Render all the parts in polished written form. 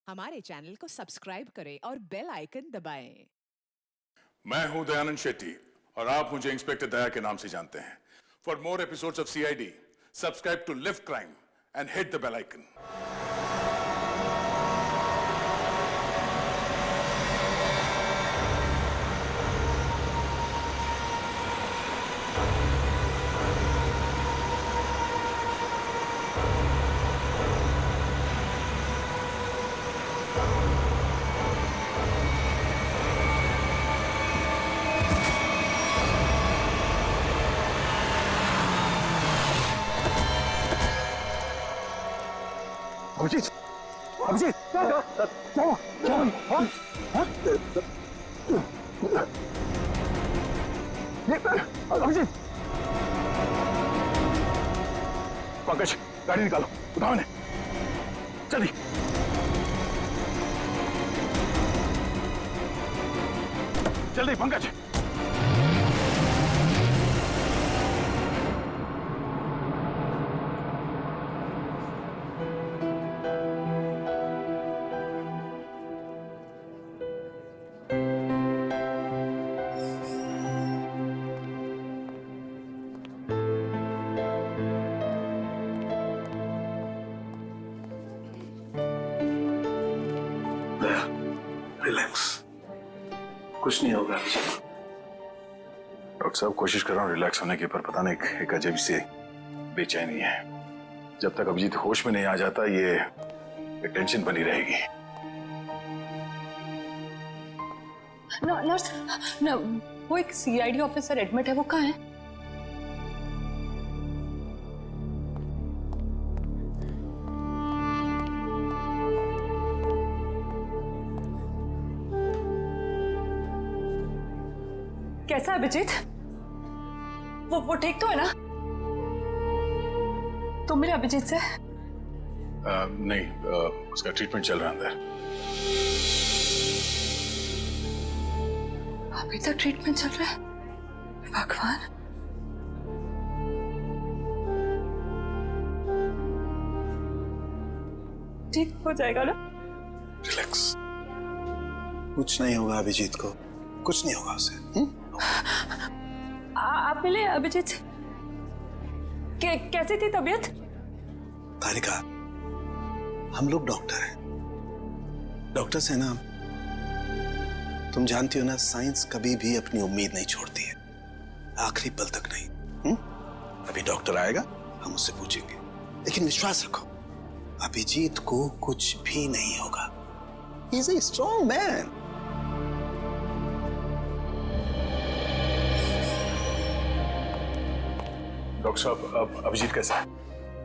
हमारे चैनल को सब्सक्राइब करें और बेल आइकन दबाएं। मैं हूं दयानंद शेट्टी और आप मुझे इंस्पेक्टर दया के नाम से जानते हैं। For more episodes of CID, subscribe to live crime and hit the bell icon. Abhijeet, Abhijeet, क्या अभिजीत, पंकज, गाड़ी निकालो, उठाओ इन्हें, जल्दी। जल्दी पंकज। रिलैक्स, कुछ नहीं होगा। डॉक्टर साहब, कोशिश कर रहा हूँ रिलैक्स होने की, पर पता नहीं एक अजीब सी बेचैनी है। जब तक अभिजीत होश में नहीं आ जाता ये टेंशन बनी रहेगी। नर्स, वो एक सीआईडी ऑफिसर एडमिट है, वो कहाँ है? कैसा है अभिजीत? वो ठीक तो है ना? तुम मिले अभिजीत से? नहीं, उसका ट्रीटमेंट चल रहा है अंदर। अभी तक ट्रीटमेंट चल रहा है? भगवान। ठीक हो जाएगा ना? रिलैक्स, कुछ नहीं होगा अभिजीत को, कुछ नहीं होगा उसे। आप मिले अभिजीत से? कैसी थी तबीयत? तारिका, हम लोग डॉक्टर हैं, डॉक्टर्स हैं ना। तुम जानती हो ना, साइंस कभी भी अपनी उम्मीद नहीं छोड़ती है, आखिरी पल तक नहीं। अभी डॉक्टर आएगा, हम उससे पूछेंगे, लेकिन विश्वास रखो, अभिजीत को कुछ भी नहीं होगा। He is a strong man. Doctor साहब, अब अभिजीत कैसा है?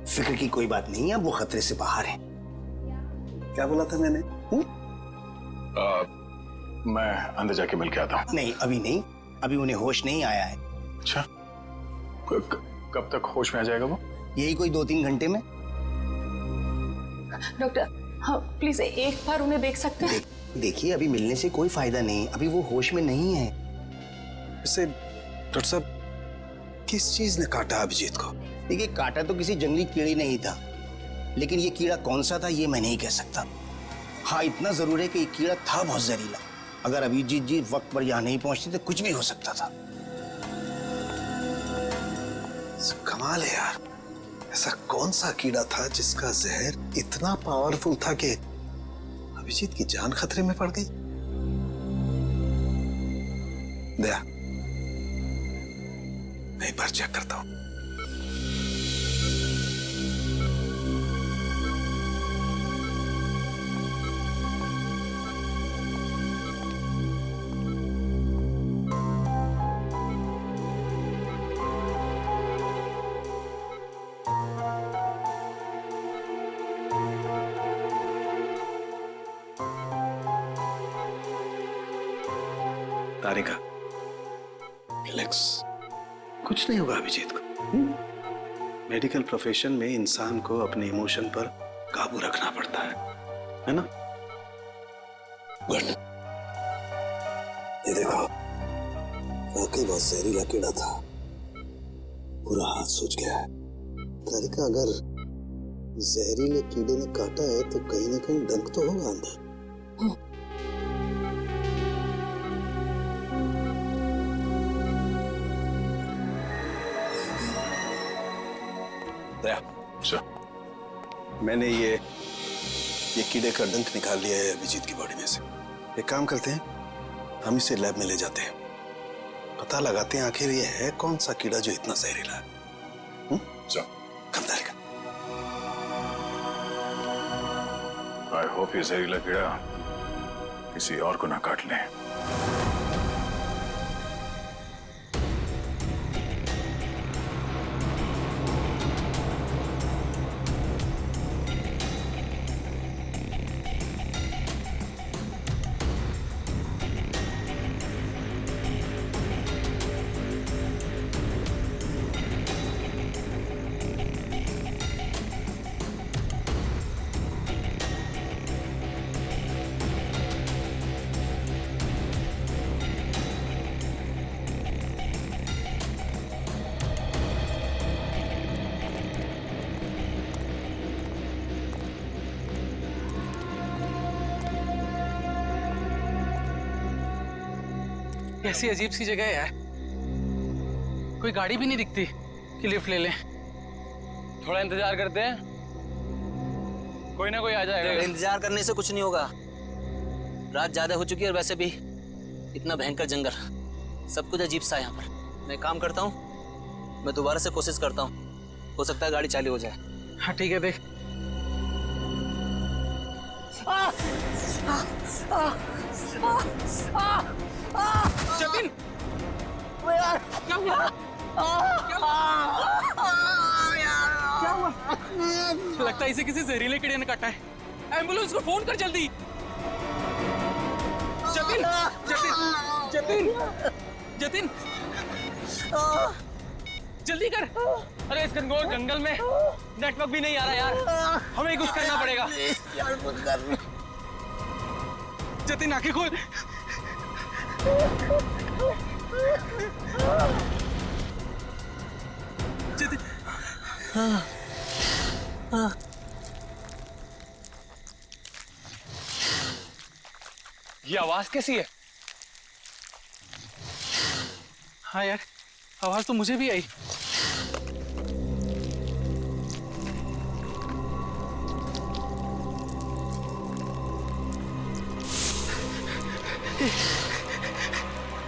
फिक्र की कोई बात नहीं है, अब वो खतरे से बाहर है। क्या बोला था मैंने? मैं अंदर जाके मिल के आता हूँ। नहीं, अभी नहीं, अभी उन्हें होश नहीं आया है। अच्छा, कब तक होश में आ जाएगा वो? यही कोई 2-3 घंटे में। डॉक्टर, हाँ प्लीज एक बार उन्हें देख सकते हैं? देखिए, अभी मिलने से कोई फायदा नहीं, अभी वो होश में नहीं है। वैसे डॉक्टर साहब, किस चीज ने काटा अभिजीत को? देखिए, काटा तो किसी जंगली कीड़े नहीं था, लेकिन ये कीड़ा कौन सा था ये मैं नहीं कह सकता। हाँ, इतना जरूर है कि ये कीड़ा था बहुत जहरीला। अगर अभिजीत जी वक्त पर यहाँ नहीं पहुंचते तो कुछ भी हो सकता था। कमाल है यार, ऐसा कौन सा कीड़ा था जिसका जहर इतना पावरफुल था कि अभिजीत की जान खतरे में पड़ गई? दया, मैं एक बार चेक करता हूं। तारिका, रिलैक्स, कुछ नहीं होगा अभिजीत को। मेडिकल प्रोफेशन में इंसान को अपने इमोशन पर काबू रखना पड़ता है ना? गुड। ये देखो, वाकई बहुत जहरीला कीड़ा था, पूरा हाथ सूज गया है। तारिका, अगर जहरीले कीड़े ने काटा है तो कहीं ना कहीं डंक तो होगा अंदर। दया, मैंने ये कीड़े का डंक निकाल लिया है अभिजीत की बॉडी में से। एक काम करते हैं, हम इसे लैब में ले जाते हैं, पता लगाते हैं आखिर ये है कौन सा कीड़ा जो इतना जहरीला है। आई होप ये जहरीला कीड़ा किसी और को ना काट ले। कैसी अजीब सी जगह है यार, कोई गाड़ी भी नहीं दिखती कि लिफ्ट ले लें। थोड़ा इंतजार करते हैं, कोई ना कोई आ जाएगा। इंतजार करने से कुछ नहीं होगा, रात ज्यादा हो चुकी है और वैसे भी इतना भयंकर जंगल, सब कुछ अजीब सा है यहाँ पर। मैं काम करता हूँ, मैं दोबारा से कोशिश करता हूँ, हो सकता है गाड़ी चालू हो जाए। हाँ ठीक है, देख। जतिन, क्या हुआ? क्या हुआ? लगता है इसे किसी जहरीले कीड़े ने काटा है। एम्बुलेंस को फोन कर जल्दी। जतिन, जतिन, जतिन, जतिन, जल्दी कर। अरे इस घनघोर जंगल में नेटवर्क भी नहीं आ रहा यार, हमें कुछ करना पड़ेगा। जतिन आंखें खोल। जतिन, ये आवाज कैसी है? हाँ यार, आवाज तो मुझे भी आई।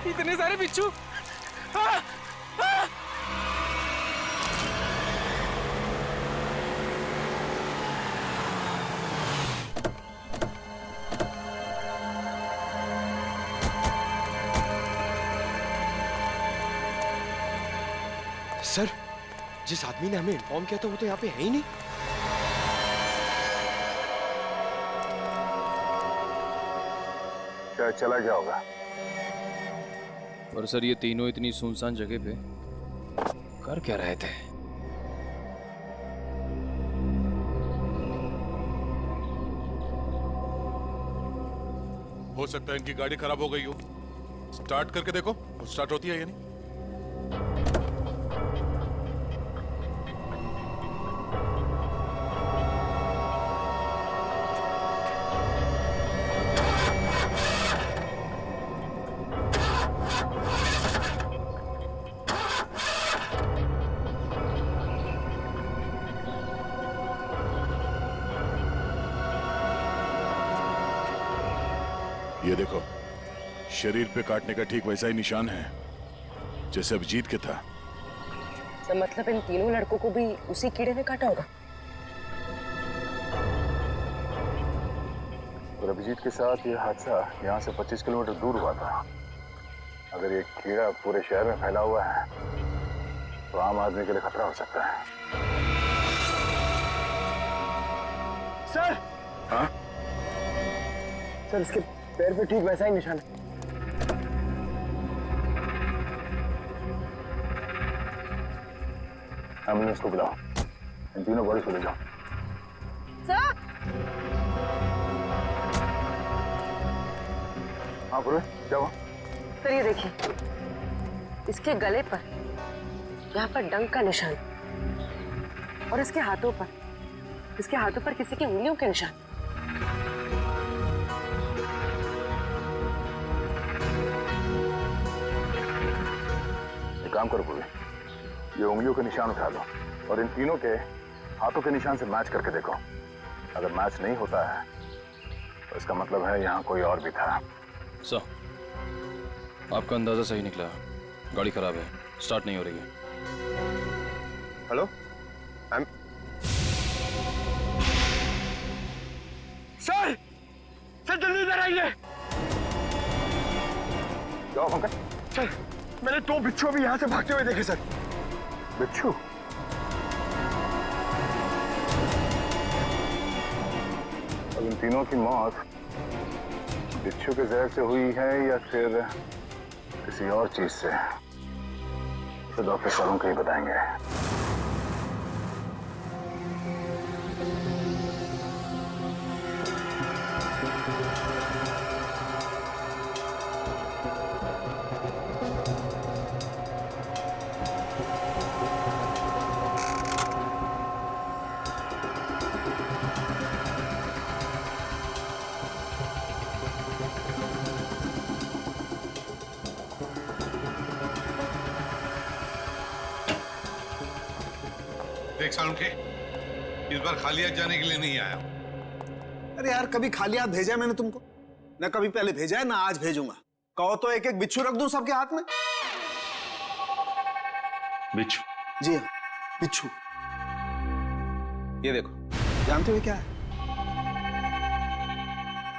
इतने सारे बिच्छू। हाँ, हाँ। सर, जिस आदमी ने हमें इन्फॉर्म किया था वो तो यहाँ पे है ही नहीं। क्या चला गया होगा? और सर ये तीनों इतनी सुनसान जगह पे कर क्या रहे थे? हो सकता है इनकी गाड़ी खराब हो गई हो। स्टार्ट करके देखो, स्टार्ट होती है या नहीं। ये देखो, शरीर पे काटने का ठीक वैसा ही निशान है जैसे अभिजीत के था। तो मतलब इन तीनों लड़कों को भी उसी कीड़े ने काटा होगा। और अभिजीत के साथ ये हादसा यहाँ से 25 किलोमीटर दूर हुआ था। अगर ये कीड़ा पूरे शहर में फैला हुआ है तो आम आदमी के लिए खतरा हो सकता है। सर, हाँ? सर इसके पैर पे ठीक वैसा ही निशान है। एम्बुलेंस को बुलाओ, इन तीनों बॉडीज को ले जाओ। सर, हाँ पूरे, क्या हुआ? सर ये देखिए, इसके गले पर यहाँ पर डंक का निशान और इसके हाथों पर इसके हाथों पर किसी की उंगलियों के निशान। एक काम करो पूरी, ये उंगलियों के निशान उठा लो और इन तीनों के हाथों के निशान से मैच करके देखो। अगर मैच नहीं होता है तो इसका मतलब है यहाँ कोई और भी था। सर, आपका अंदाजा सही निकला। गाड़ी खराब है, स्टार्ट नहीं हो रही है। हेलो सर, सर जल्दी इधर आइए। क्या हुआ पंकज? सर, मैंने 2 बिच्छू भी यहाँ से भागते हुए देखे सर। बिच्छू? अब इन तीनों की मौत बिच्छू के जहर से हुई है या फिर किसी और चीज से, तो डॉक्टर सालों के ही बताएंगे। देख सालुंखे, इस बार खाली हाथ जाने के लिए नहीं आया। अरे यार, कभी खाली हाथ भेजा है मैंने तुमको? ना कभी पहले भेजा है ना आज भेजूंगा। कहो तो एक एक बिच्छू रख दूं सबके हाथ में। बिच्छू? जी हाँ, बिच्छू। ये देखो, जानते हो क्या है?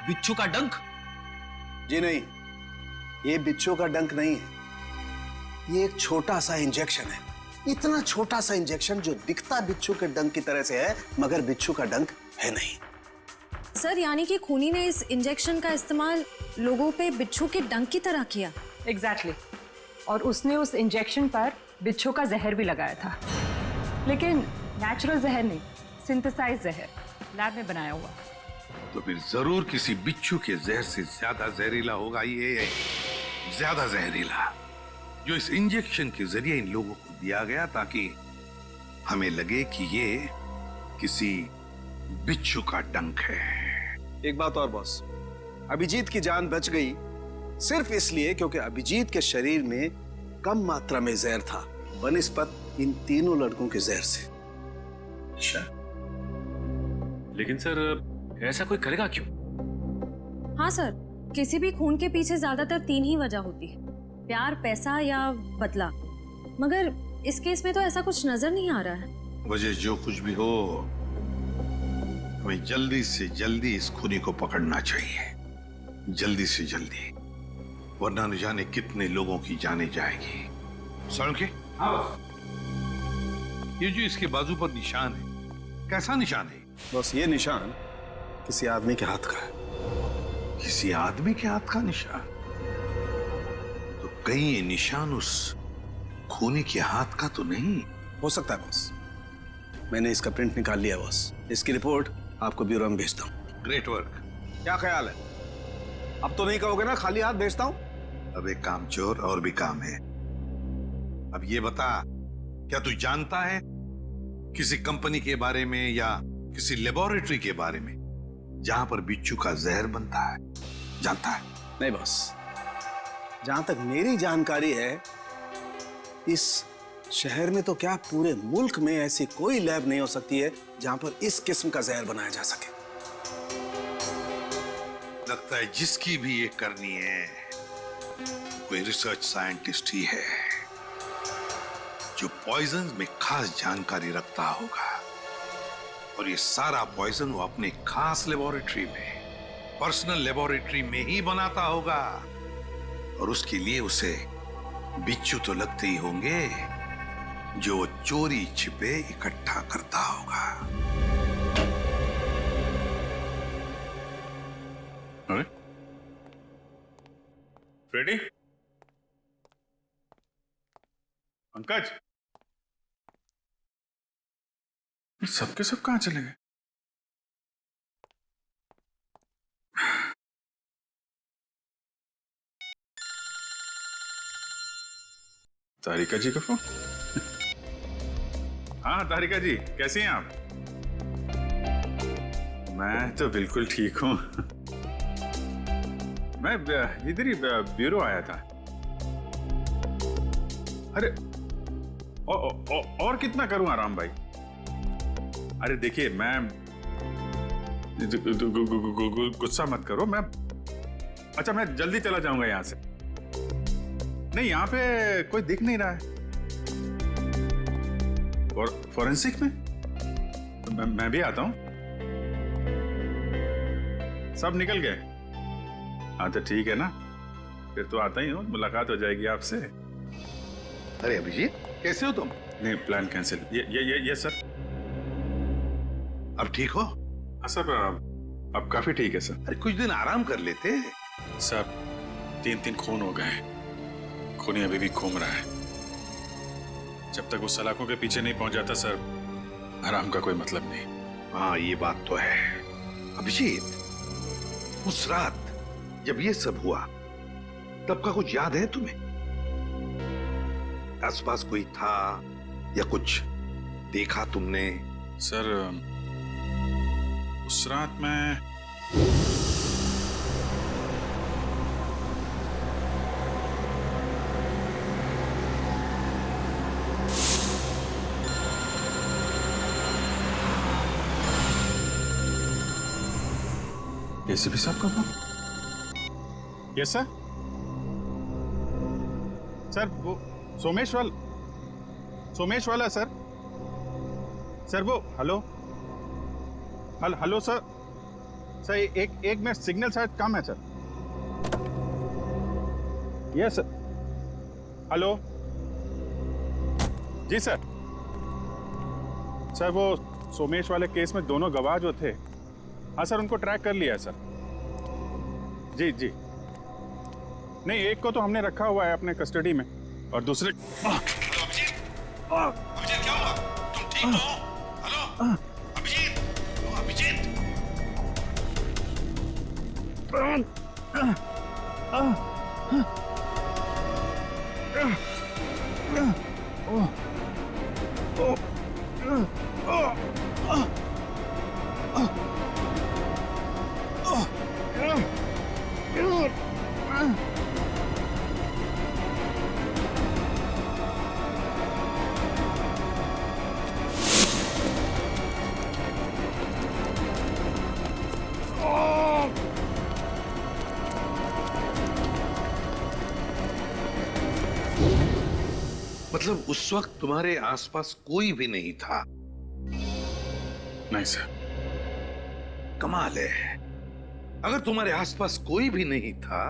बिच्छू का डंक? जी नहीं, ये बिच्छू का डंक नहीं है। ये एक छोटा सा इंजेक्शन है। इतना छोटा सा इंजेक्शन जो दिखता बिच्छू के डंक की तरह से है, मगर बिच्छू का डंक है नहीं। सर, यानी कि खूनी ने इस इंजेक्शन का इस्तेमाल लोगों पे बिच्छू के डंक की तरह किया। एग्जैक्टली। और उसने उस इंजेक्शन पर बिच्छू का जहर भी लगाया था, लेकिन नेचुरल जहर नहीं, सिंथेसाइज जहर, लैब में बनाया हुआ। तो फिर जरूर किसी बिच्छू के जहर से ज्यादा जहरीला होगा ये, ज्यादा जहरीला, जो इस इंजेक्शन के जरिए इन लोगों को दिया गया ताकि हमें लगे कि ये किसी बिच्छू का डंक है। एक बात और बॉस, अभिजीत की जान बच गई सिर्फ इसलिए क्योंकि अभिजीत के शरीर में कम मात्रा में जहर था बनिस्बत इन तीनों लड़कों के जहर से। अच्छा, लेकिन सर ऐसा कोई करेगा क्यों? हाँ सर, किसी भी खून के पीछे ज्यादातर 3 ही वजह होती है, प्यार, पैसा या बदला। मगर इस केस में तो ऐसा कुछ नजर नहीं आ रहा है। वजह जो कुछ भी हो, हमें जल्दी से जल्दी इस खूनी को पकड़ना चाहिए, जल्दी से जल्दी, वरना न जाने कितने लोगों की जाने जाएगी। सालुंखे, ये जो इसके बाजू पर निशान है, कैसा निशान है? बस ये निशान किसी आदमी के हाथ का है। किसी आदमी के हाथ का निशान? तो कहीं ये निशान उस खूनी के हाथ का तो नहीं? हो सकता है बॉस, मैंने इसका प्रिंट निकाल लिया बॉस। इसकी रिपोर्ट आपको ब्यूरो में भेजता हूँ। Great work. क्या ख्याल है? अब तो नहीं कहोगे ना खाली हाथ भेजता हूँ? अब एक काम चोर और भी काम है। अब ये बता, क्या तू जानता है किसी कंपनी के बारे में या किसी लेबोरेटरी के बारे में जहां पर बिच्छू का जहर बनता है? जानता है? नहीं बॉस, जहां तक मेरी जानकारी है, इस शहर में तो क्या पूरे मुल्क में ऐसी कोई लैब नहीं हो सकती है जहां पर इस किस्म का जहर बनाया जा सके। लगता है जिसकी भी ये करनी है कोई रिसर्च साइंटिस्ट ही है जो पॉइजन में खास जानकारी रखता होगा, और ये सारा पॉइजन वो अपने खास लेबोरेटरी में, पर्सनल लेबोरेटरी में ही बनाता होगा, और उसके लिए उसे बिच्छू तो लगते ही होंगे जो चोरी छिपे इकट्ठा करता होगा। अरे फ्रेडी, पंकज, सबके सब कहां चले गए? तारिका जी का फोन। हाँ तारिका जी, कैसी हैं आप? मैं तो बिल्कुल ठीक हूँ। मैं इधर ही ब्यूरो आया था। अरे और कितना करूं आराम भाई? अरे देखिए, मैं गुस्सा मत करो। अच्छा, मैं जल्दी चला जाऊंगा यहां से। नहीं, यहां पे कोई दिख नहीं रहा है। और फॉरेंसिक में मैं भी आता हूं। सब निकल गए? हाँ तो ठीक है ना, फिर तो आता ही हूँ, मुलाकात हो जाएगी आपसे। अरे अभिजीत, कैसे हो तुम? नहीं, प्लान कैंसिल। ये सर। अब ठीक हो? हाँ सर, अब काफी ठीक है सर। अरे कुछ दिन आराम कर लेते। सर 3 खून हो गए। खूनी अभी भी घूम रहा है। जब तक वो सलाखों के पीछे नहीं पहुंच जाता सर, आराम का कोई मतलब नहीं। हाँ, ये बात तो है। अभिजीत, उस रात जब ये सब हुआ, तब का कुछ याद है तुम्हें? आसपास कोई था या कुछ देखा तुमने? सर, उस रात मैं एसीपी साहब का फोन? Yes sir. सर वो सोमेश वाला सर। सर वो हेलो सर। सर एक मिनट, सिग्नल शायद कम है सर। Yes sir. हेलो जी सर। सर वो सोमेश वाले केस में दोनों गवाह जो थे, हाँ सर, उनको ट्रैक कर लिया है सर। जी जी। नहीं, एक को तो हमने रखा हुआ है अपने कस्टडी में, और दूसरे अभिजीत क्या हुआ? तुम ठीक हो? हेलो अभिजीत, मतलब उस वक्त तुम्हारे आसपास कोई भी नहीं था? नहीं सर। कमाल है। अगर तुम्हारे आसपास कोई भी नहीं था,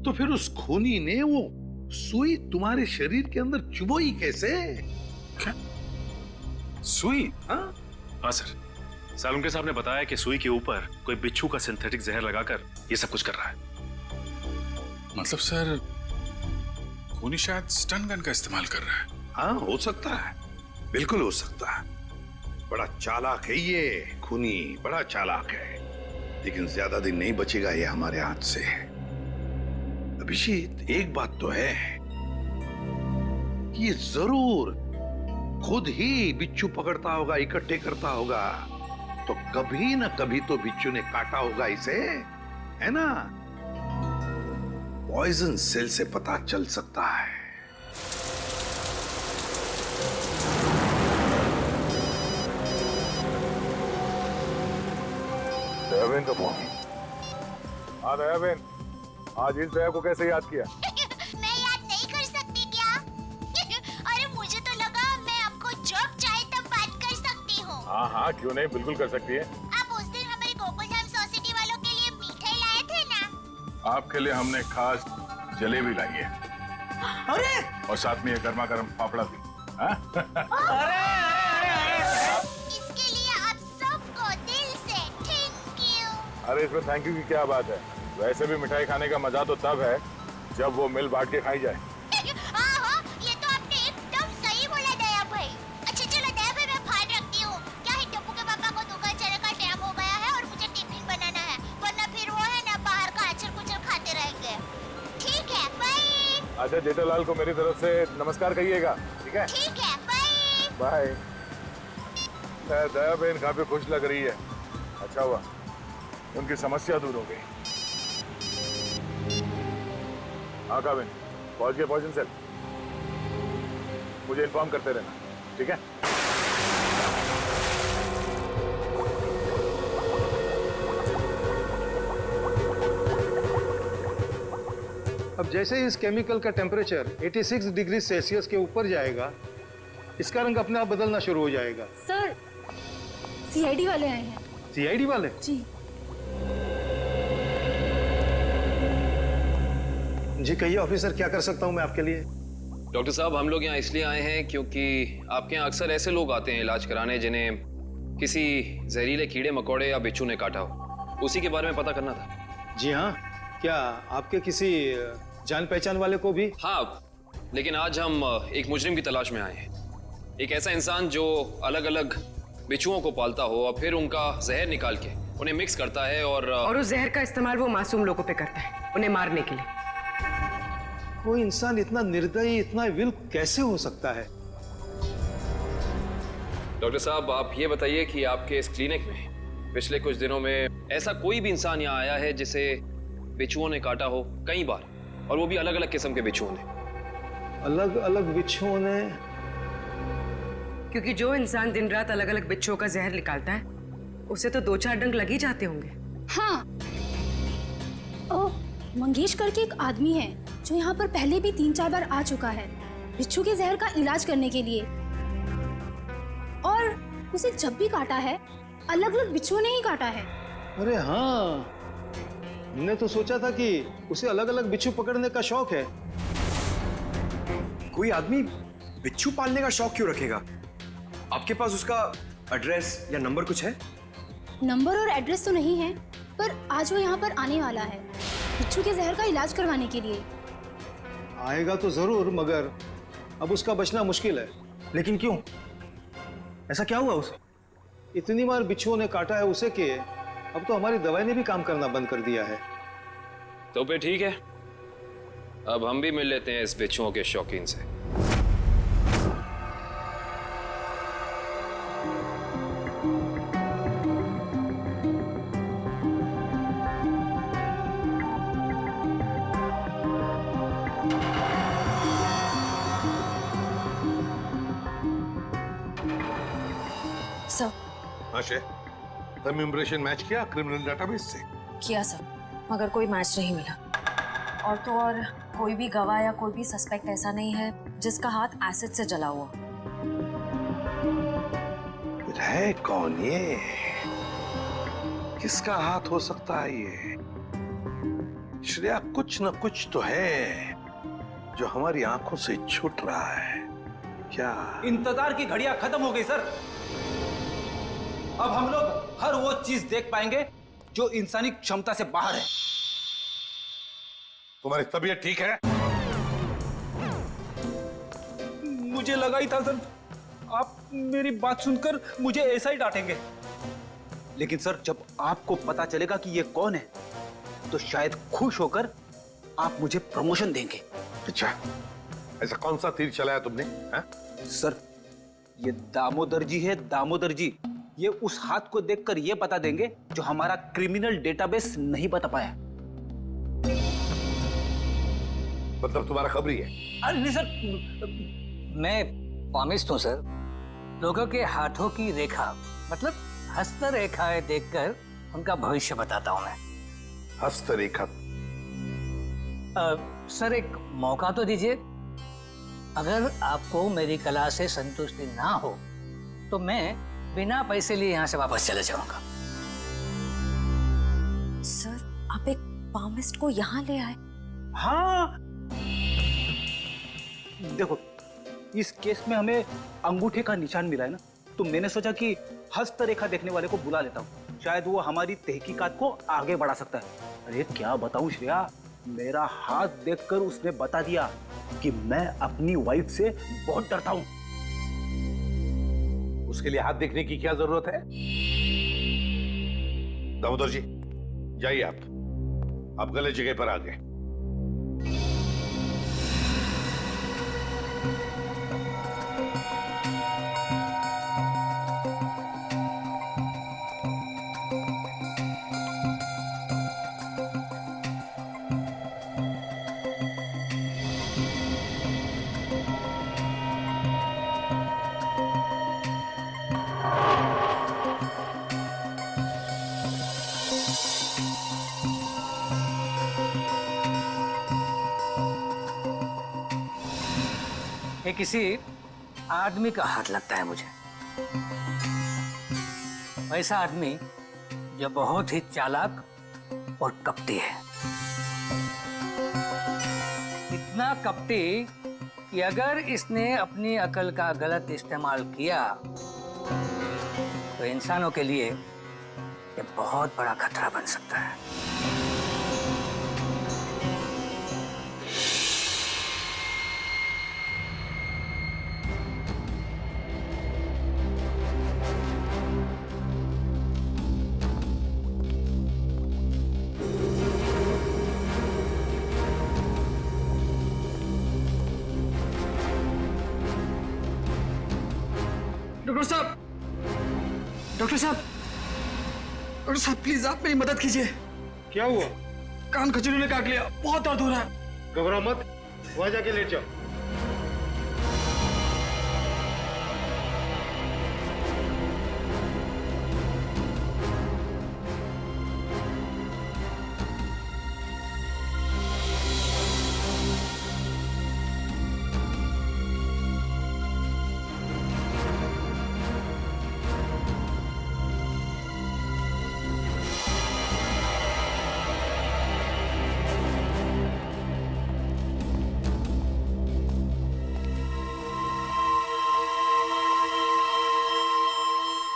तो फिर उस खूनी ने वो सुई तुम्हारे शरीर के अंदर चुभोई कैसे? क्या सुई? हाँ सर, सालुंके साहब ने बताया कि सुई के ऊपर कोई बिच्छू का सिंथेटिक जहर लगाकर ये सब कुछ कर रहा है। मतलब सर, खूनी शायद स्टन गन का इस्तेमाल कर रहा है। हाँ, हो सकता है, बिल्कुल हो सकता है। बड़ा चालाक है ये खूनी, बड़ा चालाक है। लेकिन ज्यादा दिन नहीं बचेगा ये हमारे हाथ से। अभिजीत, एक बात तो है कि ये जरूर खुद ही बिच्छू पकड़ता होगा, इकट्ठे करता होगा। तो कभी ना कभी तो बिच्छू ने काटा होगा इसे, है ना? पॉइजन सेल से पता चल सकता है। दयाबेन का फोन। हाँ दयाबेन, आज इस दया को कैसे याद किया? मैं याद नहीं कर सकती क्या? अरे मुझे तो लगा मैं आपको जब चाहे तब बात कर सकती हूँ। हाँ हाँ, क्यों नहीं, बिल्कुल कर सकती है। आप उस दिन हमारे गोकुलधाम सोसाइटी वालों के लिए मिठाई लाए थे ना? आपके लिए हमने खास जलेबी लाई है। अरे! और साथ में ये गर्मा गर्म पापड़ा भी। इसके लिए आप सबको दिल से थैंक यू। अरे इसमें थैंक यू की क्या बात है? वैसे भी मिठाई खाने का मजा तो तब है जब वो मिल बांट के खाई जाए। हाँ, ये तो आपने एकदम सही बोला दया भाई। अच्छा चलो दया भाई, मैं बाहर रखती हूँ। क्या है, टप्पू के पापा को दुकान चलने का टाइम हो गया है और मुझे टिफिन बनाना है, वरना फिर वो है ना बाहर का अचर कुचर खाते रहेंगे। ठीक है, बाय। अच्छा, जेठालाल को मेरी तरफ से नमस्कार कहिएगा, ठीक है? ठीक है, बाय। बाय। दया बहन काफी खुश लग रही है। अच्छा हुआ, उनकी समस्या दूर हो गई। हाँ काविन, पहुंच गए पॉइजन सेल। मुझे इन्फॉर्म करते रहना, ठीक है? अब जैसे ही इस केमिकल का टेम्परेचर 86 डिग्री सेल्सियस के ऊपर जाएगा, इसका रंग अपने आप बदलना शुरू हो जाएगा। सर, सीआईडी वाले आए हैं। सीआईडी वाले? जी। जी कहिए ऑफिसर, क्या कर सकता हूं मैं आपके लिए? डॉक्टर साहब, हम लोग यहाँ इसलिए आए हैं क्योंकि आपके यहाँ अक्सर ऐसे लोग आते हैं इलाज कराने जिन्हें किसी जहरीले कीड़े मकोड़े या बिच्छू ने काटा हो। उसी के बारे में पता करना था। जी हाँ, क्या आपके किसी जान पहचान वाले को भी? हाँ, लेकिन आज हम एक मुजरिम की तलाश में आए हैं। एक ऐसा इंसान जो अलग अलग बिच्छुओं को पालता हो और फिर उनका जहर निकाल के उन्हें मिक्स करता है और उस जहर का इस्तेमाल वो मासूम लोगों पे करता है, उन्हें मारने के लिए। कोई इंसान इतना निर्दयी, इतना विल कैसे हो सकता है? डॉक्टर साहब, आप ये बताइए कि आपके इस क्लिनिक में पिछले कुछ दिनों में ऐसा कोई भी इंसान यहाँ आया है जिसे बिच्छुओं ने काटा हो कई बार, और वो भी अलग अलग किस्म के बिच्छुओं ने? अलग अलग बिच्छुओं ने? क्योंकि जो इंसान दिन रात अलग अलग बिच्छुओं का जहर निकालता है, उसे तो 2-4 डंक लग ही जाते होंगे। हाँ, मंगेश करके एक आदमी है जो यहाँ पर पहले भी 3-4 बार आ चुका है बिच्छू के जहर का इलाज करने के लिए, और उसे जब भी काटा है अलग अलग बिच्छुओं ने ही काटा है। अरे हाँ, हमने तो सोचा था कि उसे अलग अलग बिच्छू पकड़ने का शौक है। कोई आदमी बिच्छू पालने का शौक क्यों रखेगा? आपके पास उसका एड्रेस या नंबर कुछ है? नंबर और एड्रेस तो नहीं है, पर आज वो यहाँ पर आने वाला है बिच्छू के जहर का इलाज करवाने के लिए। आएगा तो जरूर, मगर अब उसका बचना मुश्किल है। लेकिन क्यों? ऐसा क्या हुआ उसे? इतनी बार बिच्छुओं ने काटा है उसे कि अब तो हमारी दवाई ने भी काम करना बंद कर दिया है। तो फिर ठीक है, अब हम भी मिल लेते हैं इस बिच्छुओं के शौकीन से। तुम इम्प्रेशन मैच किया क्रिमिनल डेटाबेस से? किया सर, मगर कोई मैच नहीं मिला। और तो और कोई भी गवाह या कोई भी सस्पेक्ट ऐसा नहीं है जिसका हाथ एसिड से जला हुआ। है कौन ये? किसका हाथ हो सकता है ये? श्रेया, कुछ न कुछ तो है जो हमारी आंखों से छूट रहा है। क्या? इंतजार की घड़ियां खत्म हो गई सर। अब हम लोग हर वो चीज देख पाएंगे जो इंसानी क्षमता से बाहर है। तुम्हारी तबीयत ठीक है? मुझे लगा ही था सर, आप मेरी बात सुनकर मुझे ऐसा ही डांटेंगे। लेकिन सर, जब आपको पता चलेगा कि ये कौन है, तो शायद खुश होकर आप मुझे प्रमोशन देंगे। अच्छा, ऐसा कौन सा तीर चलाया तुमने? हा? सर, ये दामोदर जी है, दामोदर जी। ये उस हाथ को देखकर ये बता देंगे जो हमारा क्रिमिनल डेटाबेस नहीं बता पाया। मतलब तुम्हारा खबरी है? अरे नहीं सर, मैं पामिस्ट हूँ सर। लोगों के हाथों की रेखा, मतलब हस्तरेखाएं देखकर उनका भविष्य बताता हूँ मैं। हस्तरेखा? सर, एक मौका तो दीजिए। अगर आपको मेरी कला से संतुष्टि ना हो तो मैं बिना पैसे लिए यहाँ से वापस चले जाऊंगा। सर, आप एक पामिस्ट को यहाँ ले आए? हाँ, देखो, इस केस में हमें अंगूठे का निशान मिला है ना, तो मैंने सोचा कि हस्तरेखा देखने वाले को बुला लेता हूँ, शायद वो हमारी तहकीकात को आगे बढ़ा सकता है। अरे क्या बताऊं श्रेया, मेरा हाथ देखकर उसने बता दिया कि मैं अपनी वाइफ से बहुत डरता हूँ। उसके लिए हाथ देखने की क्या जरूरत है? दामोदर जी, जाइए आप गलत जगह पर आ गए। ये किसी आदमी का हाथ लगता है मुझे। ऐसा आदमी जो बहुत ही चालाक और कपटी है। इतना कपटी कि अगर इसने अपनी अकल का गलत इस्तेमाल किया तो इंसानों के लिए ये बहुत बड़ा खतरा बन सकता है। डॉक्टर साहब, डॉक्टर साहब, डॉक्टर साहब प्लीज आप मेरी मदद कीजिए। क्या हुआ? कान खजूरी ने काट लिया, बहुत दर्द हो रहा है। घबराओ मत, वहां जाके लेट जाओ।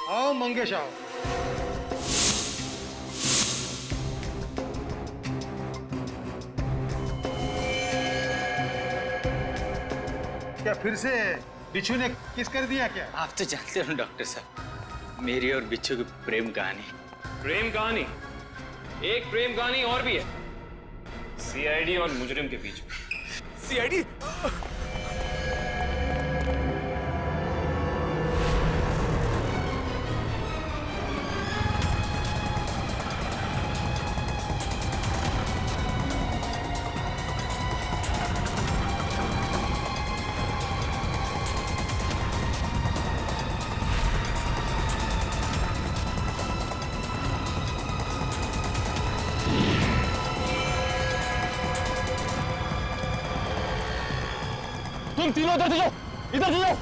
आओ मंगेश आओ। क्या फिर से बिच्छू ने किस कर दिया क्या? आप तो जानते हो डॉक्टर साहब, मेरी और बिच्छू की प्रेम कहानी। प्रेम कहानी? एक प्रेम कहानी और भी है, सीआईडी और मुजरिम के बीच में। सीआईडी? तुम तीनों इधर से जाओ, इधर से जाओ।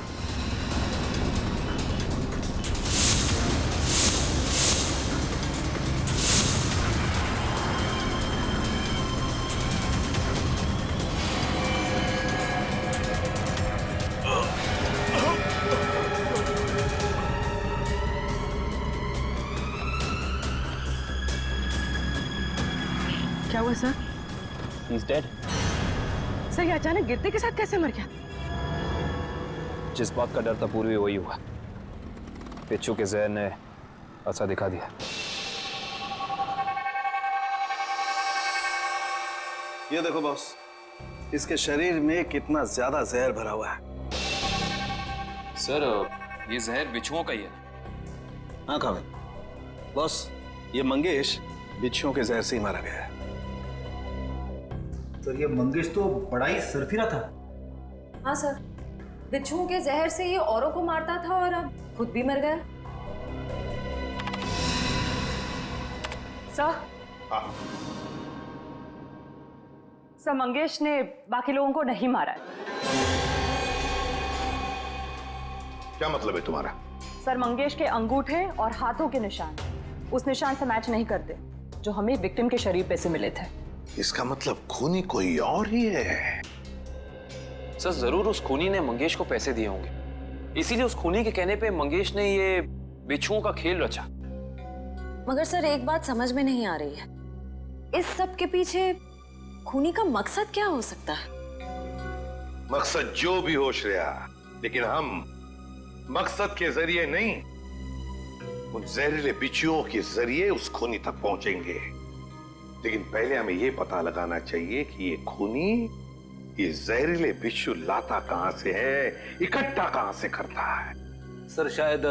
क्या हुआ सर? He's dead. सर ये अचानक गिरते के साथ कैसे मर गया? जिस बात का डर था पूर्वी वही हुआ। बिच्छू के जहर ने असर दिखा दिया। ये देखो बॉस, इसके शरीर में कितना ज्यादा जहर भरा हुआ है। सर ये जहर बिच्छुओं का ही है। हाँ कामिल बॉस, ये मंगेश बिच्छुओं के जहर से ही मारा गया है। सर ये मंगेश तो बड़ा ही सरफिरा था। हाँ सर, बिच्छुओं के जहर से ये औरों को मारता था और अब खुद भी मर गया। सर, सर मंगेश ने बाकी लोगों को नहीं मारा है। क्या मतलब है तुम्हारा? सर मंगेश के अंगूठे और हाथों के निशान उस निशान से मैच नहीं करते जो हमें विक्टिम के शरीर पे से मिले थे। इसका मतलब खूनी कोई और ही है। सर जरूर उस खूनी ने मंगेश को पैसे दिए होंगे, इसीलिए उस खूनी के कहने पे मंगेश ने ये बिच्छुओं का खेल रचा। मगर सर एक बात समझ में नहीं आ रही है, इस सब के पीछे खूनी का मकसद क्या हो सकता है? मकसद जो भी हो श्रेया, लेकिन हम मकसद के जरिए नहीं, उन जहरीले बिच्छुओं के जरिए उस खूनी तक पहुंचेंगे। लेकिन पहले हमें यह पता लगाना चाहिए कि ये खूनी ये जहरीले बिच्छू लाता कहां से है, इकट्ठा कहां से करता है। सर शायद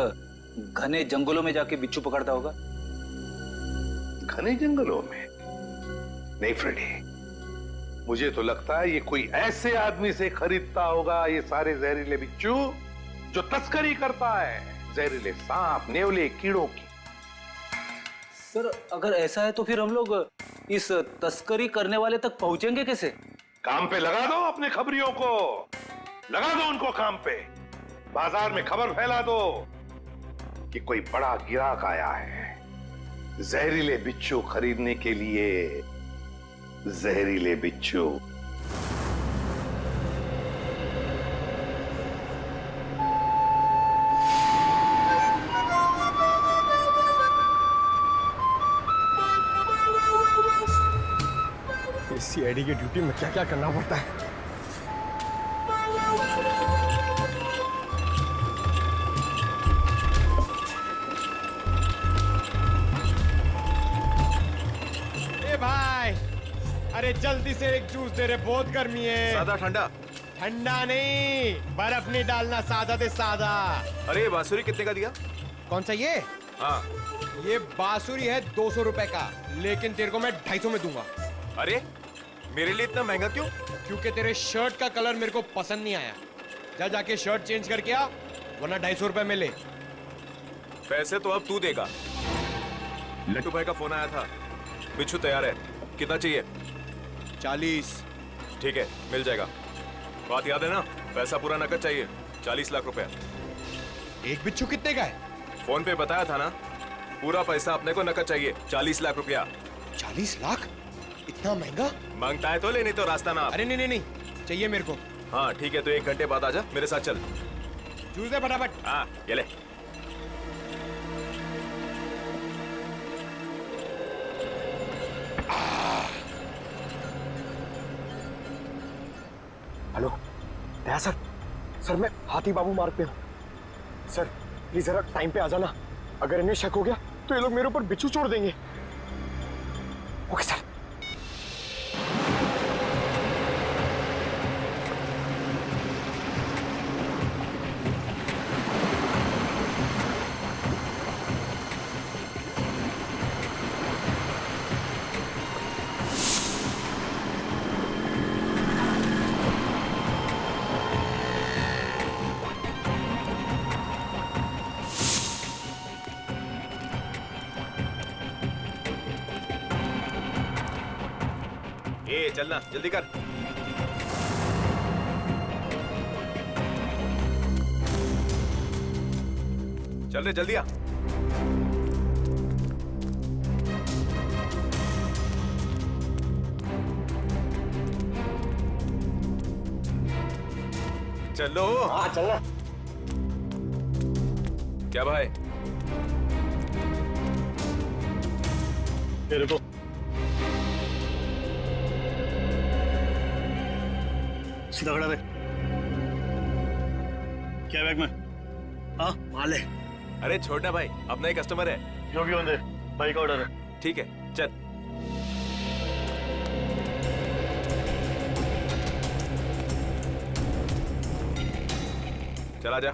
घने जंगलों में जाके बिच्छू पकड़ता होगा। घने जंगलों में? नहीं फ्रेडी, मुझे तो लगता है ये कोई ऐसे आदमी से खरीदता होगा ये सारे जहरीले बिच्छू जो तस्करी करता है, जहरीले सांप, नेवले, कीड़ों की। सर अगर ऐसा है तो फिर हम लोग इस तस्करी करने वाले तक पहुंचेंगे कैसे? काम पे लगा दो अपने खबरियों को, लगा दो उनको काम पे। बाजार में खबर फैला दो कि कोई बड़ा गिराक आया है जहरीले बिच्छू खरीदने के लिए। जहरीले बिच्छू। सीआईडी की ड्यूटी में क्या क्या करना पड़ता है। ए भाई, अरे जल्दी से एक जूस दे रहे, बहुत गर्मी है। सादा ठंडा? ठंडा नहीं, बर्फ नहीं डालना, सादा दे सादा। अरे बांसुरी कितने का दिया? कौन सा ये? हाँ, ये बांसुरी है 200 रुपए का, लेकिन तेरे को मैं 250 में दूंगा। अरे मेरे लिए इतना महंगा क्यों? क्योंकि तेरे शर्ट का कलर मेरे को पसंद नहीं आया। जा जाके शर्ट चेंज करके आ, वरना 250 रुपए में ले। पैसे तो अब तू देगा। लट्टू भाई का फोन आया था, बिच्छू तैयार है। कितना चाहिए? 40। ठीक है, मिल जाएगा। बात याद है ना, पैसा पूरा नकद चाहिए। 40 लाख रुपए। एक बिच्छू कितने का है? फोन पे बताया था ना, पूरा पैसा अपने को नकद चाहिए। 40 लाख रुपया। 40 लाख? इतना महंगा? मांगता है तो ले, नहीं तो रास्ता ना। अरे नहीं, चाहिए मेरे को। हाँ ठीक है, तो 1 घंटे बाद आजा, मेरे साथ चल। जूस दे फटाफट। हाँ ये ले। हेलो दया सर। सर मैं हाथी बाबू मार्ग पे हूँ। सर प्लीज जरा टाइम पे आ जाना। अगर इन्हें शक हो गया तो ये लोग मेरे ऊपर बिच्छू छोड़ देंगे। Okay sir. चलना, जल्दी कर। चल रे, जल्दी आ। चलो। हाँ चलना। क्या भाई? तेरे को सीधा खड़ा रहे। क्या बैग में? हाँ माल है। अरे छोड़ना भाई, अपना ही कस्टमर है। जो भी होंगे, भाई का ऑर्डर है। ठीक है, चल। चला जा।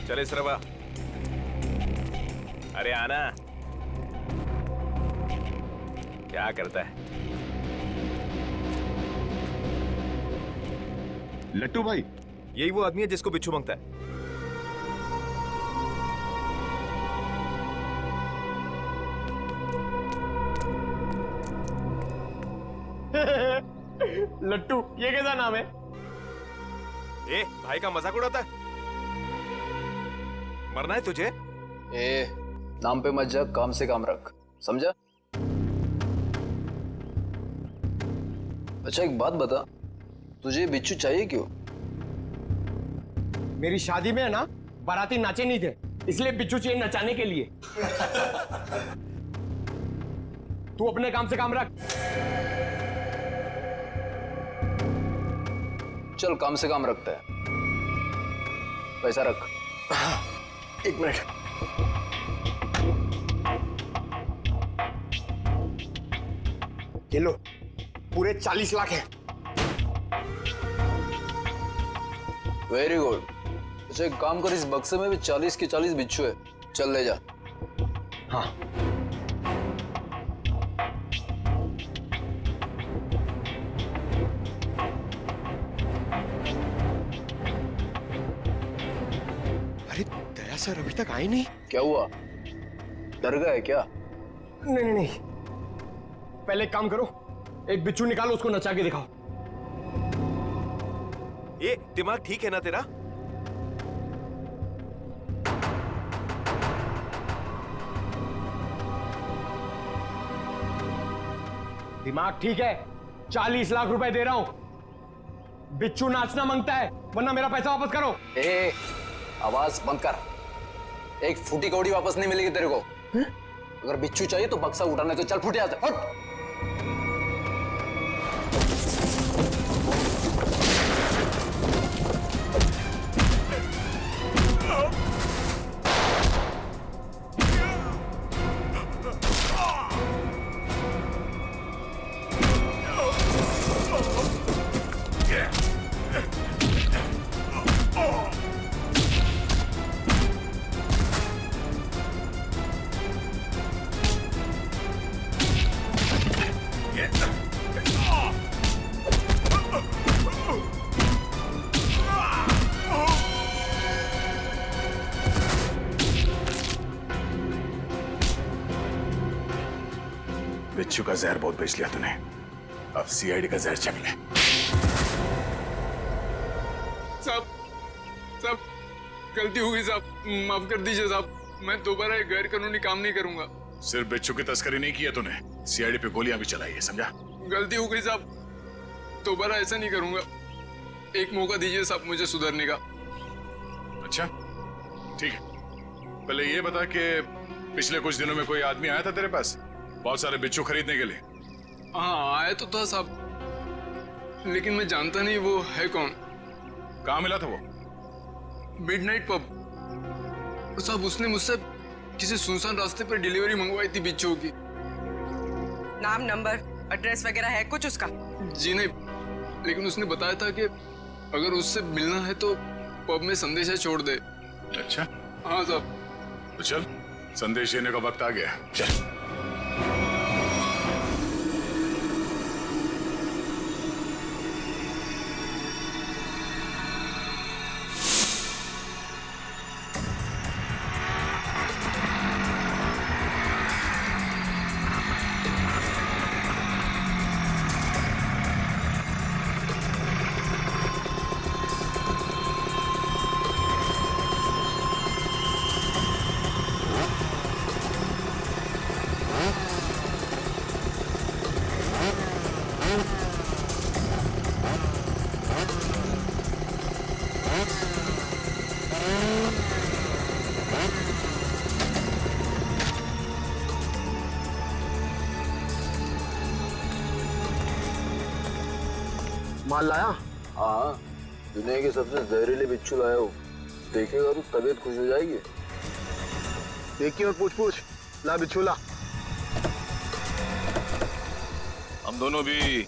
चले सरवा। अरे आना। क्या करता है? लट्टू भाई, यही वो आदमी है जिसको बिच्छू मांगता है। लट्टू, ये कैसा नाम है? ए, भाई का मजाक उड़ाता है? मरना है तुझे? ए, नाम पे मत जा, काम से काम रख, समझा? अच्छा एक बात बता, तुझे बिच्छू चाहिए क्यों? मेरी शादी में है ना, बाराती नाचे नहीं थे, इसलिए बिच्छू चाहिए नचाने के लिए। तू अपने काम से काम रख। चल काम से काम रखता है, पैसा रख। 1 मिनट। ये लो, पूरे 40 लाख है। Very good. अच्छा एक काम कर, इस बक्से में भी 40 के 40 बिच्छू है, चल ले जा। हाँ। सर अभी तक आए नहीं। क्या हुआ, डर गए क्या? नहीं नहीं नहीं, पहले एक काम करो, एक बिच्छू निकालो, उसको नचा के दिखाओ। ये दिमाग ठीक है ना तेरा? दिमाग ठीक है, 40 लाख रुपए दे रहा हूं। बिच्छू नाचना मांगता है, वरना मेरा पैसा वापस करो। ए, आवाज बंद कर। एक फूटी कौड़ी वापस नहीं मिलेगी तेरे को। अगर बिच्छू चाहिए तो बक्सा उठाने तो चल, फूटे आते हट। बिच्छू का जहर बहुत बेच लिया तूने, अब सीआईडी का जहर चख ले। साहब गलती हो गई साहब, माफ कर दीजिए साहब। मैं दोबारा एक गैर कानूनी काम नहीं करूंगा। सिर्फ बिच्छू की तस्करी नहीं की है तूने, सीआईडी पे गोलियां भी चलाई है, समझा? गलती हो गई साहब, दोबारा ऐसा नहीं करूंगा। एक मौका दीजिए साहब मुझे सुधरने का। अच्छा ठीक है, पहले ये बता कि पिछले कुछ दिनों में कोई आदमी आया था तेरे पास बहुत सारे बिच्छू खरीदने के लिए? हाँ आया तो था साहब, लेकिन मैं जानता नहीं वो है कौन। कहाँ मिला था वो? Midnight pub. साहब उसने मुझसे किसी सुनसान रास्ते पर डिलीवरी मंगवाई थी बिच्छू की। नाम, नंबर, एड्रेस वगैरह है कुछ उसका? जी नहीं, लेकिन उसने बताया था कि अगर उससे मिलना है तो पब में संदेशा छोड़ दे। अच्छा हाँ साहब। तो चल, संदेश देने का वक्त आ गया, चल। माल लाया? हाँ, दुनिया के सबसे जहरीले बिच्छू लाया हूँ। देखेगा तो तबीयत खुश हो जाएगी। देखिए और पूछ पूछ, ला बिच्छू ला। हम दोनों भी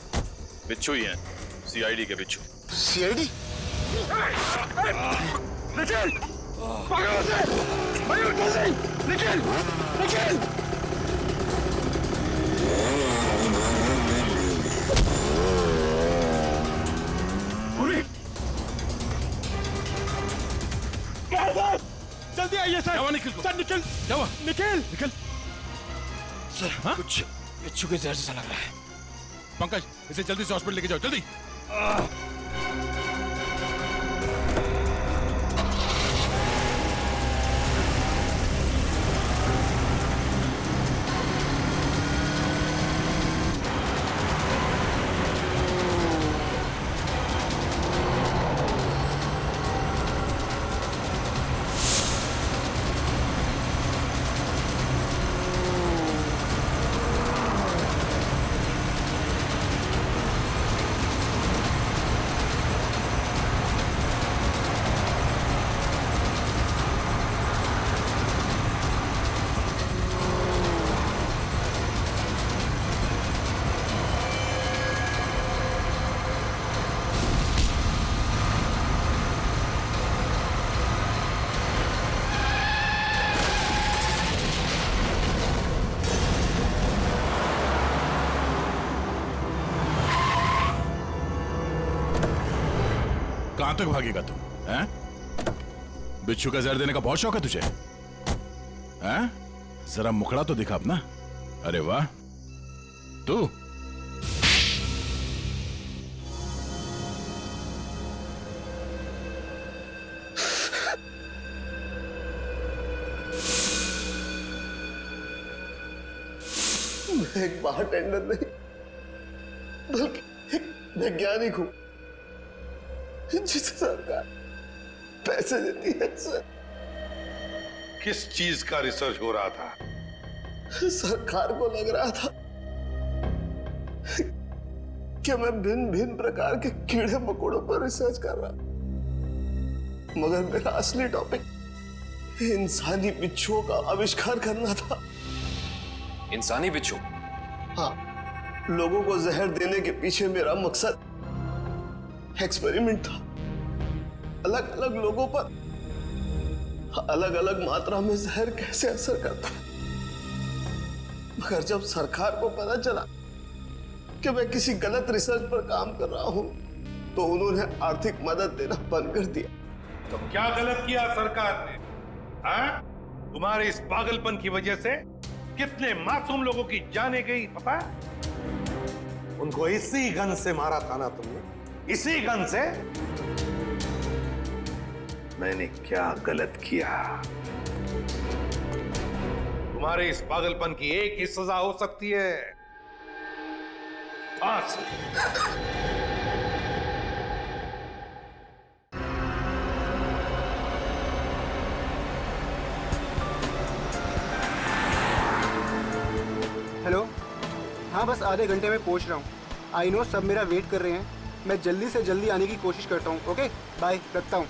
बिच्छू ही हैं, सीआईडी के बिच्छू। सीआईडी? निखिल! पागल है! मयूर जल्दी! निखिल! निखिल! जल्दी आइए सर। क्या निखिल को? सर निखिल! क्या हुआ? निखिल! निखिल! सर हाँ? कुछ बिच्छू के जहर जैसा लग रहा है। पंकज, इसे जल्दी से हॉस्पिटल लेके जाओ, जल्दी। कहां तक भागेगा तू? हैं? बिच्छू का जहर देने का बहुत शौक है तुझे, हैं? जरा मुखड़ा तो दिखा अपना। अरे वाह, तू मैं एक बारटेंडर नहीं बल्कि एक वैज्ञानिक हूं जिसे सरकार पैसे देती है सर। किस चीज का रिसर्च हो रहा था? सरकार को लग रहा था कि मैं भिन्न भिन्न प्रकार के कीड़े मकोड़ों पर रिसर्च कर रहा, मगर मेरा असली टॉपिक इंसानी बिच्छुओं का आविष्कार करना था। इंसानी बिच्छू? हाँ, लोगों को जहर देने के पीछे मेरा मकसद एक्सपेरिमेंट था। अलग अलग लोगों पर अलग अलग मात्रा में जहर कैसे असर करता है, मगर जब सरकार को पता चला कि मैं किसी गलत रिसर्च पर काम कर रहा हूं तो उन्होंने आर्थिक मदद देना बंद कर दिया। तो क्या गलत किया सरकार ने? हाँ? तुम्हारे इस पागलपन की वजह से कितने मासूम लोगों की जाने गई पता है? उनको इसी गन से मारा था ना तुमने, इसी गन से। मैंने क्या गलत किया? तुम्हारे इस पागलपन की एक ही सजा हो सकती है, फांसी। हेलो, हाँ बस आधे घंटे में पहुंच रहा हूँ। आई नो सब मेरा वेट कर रहे हैं, मैं जल्दी से जल्दी आने की कोशिश करता हूँ। ओके बाय, रखता हूँ।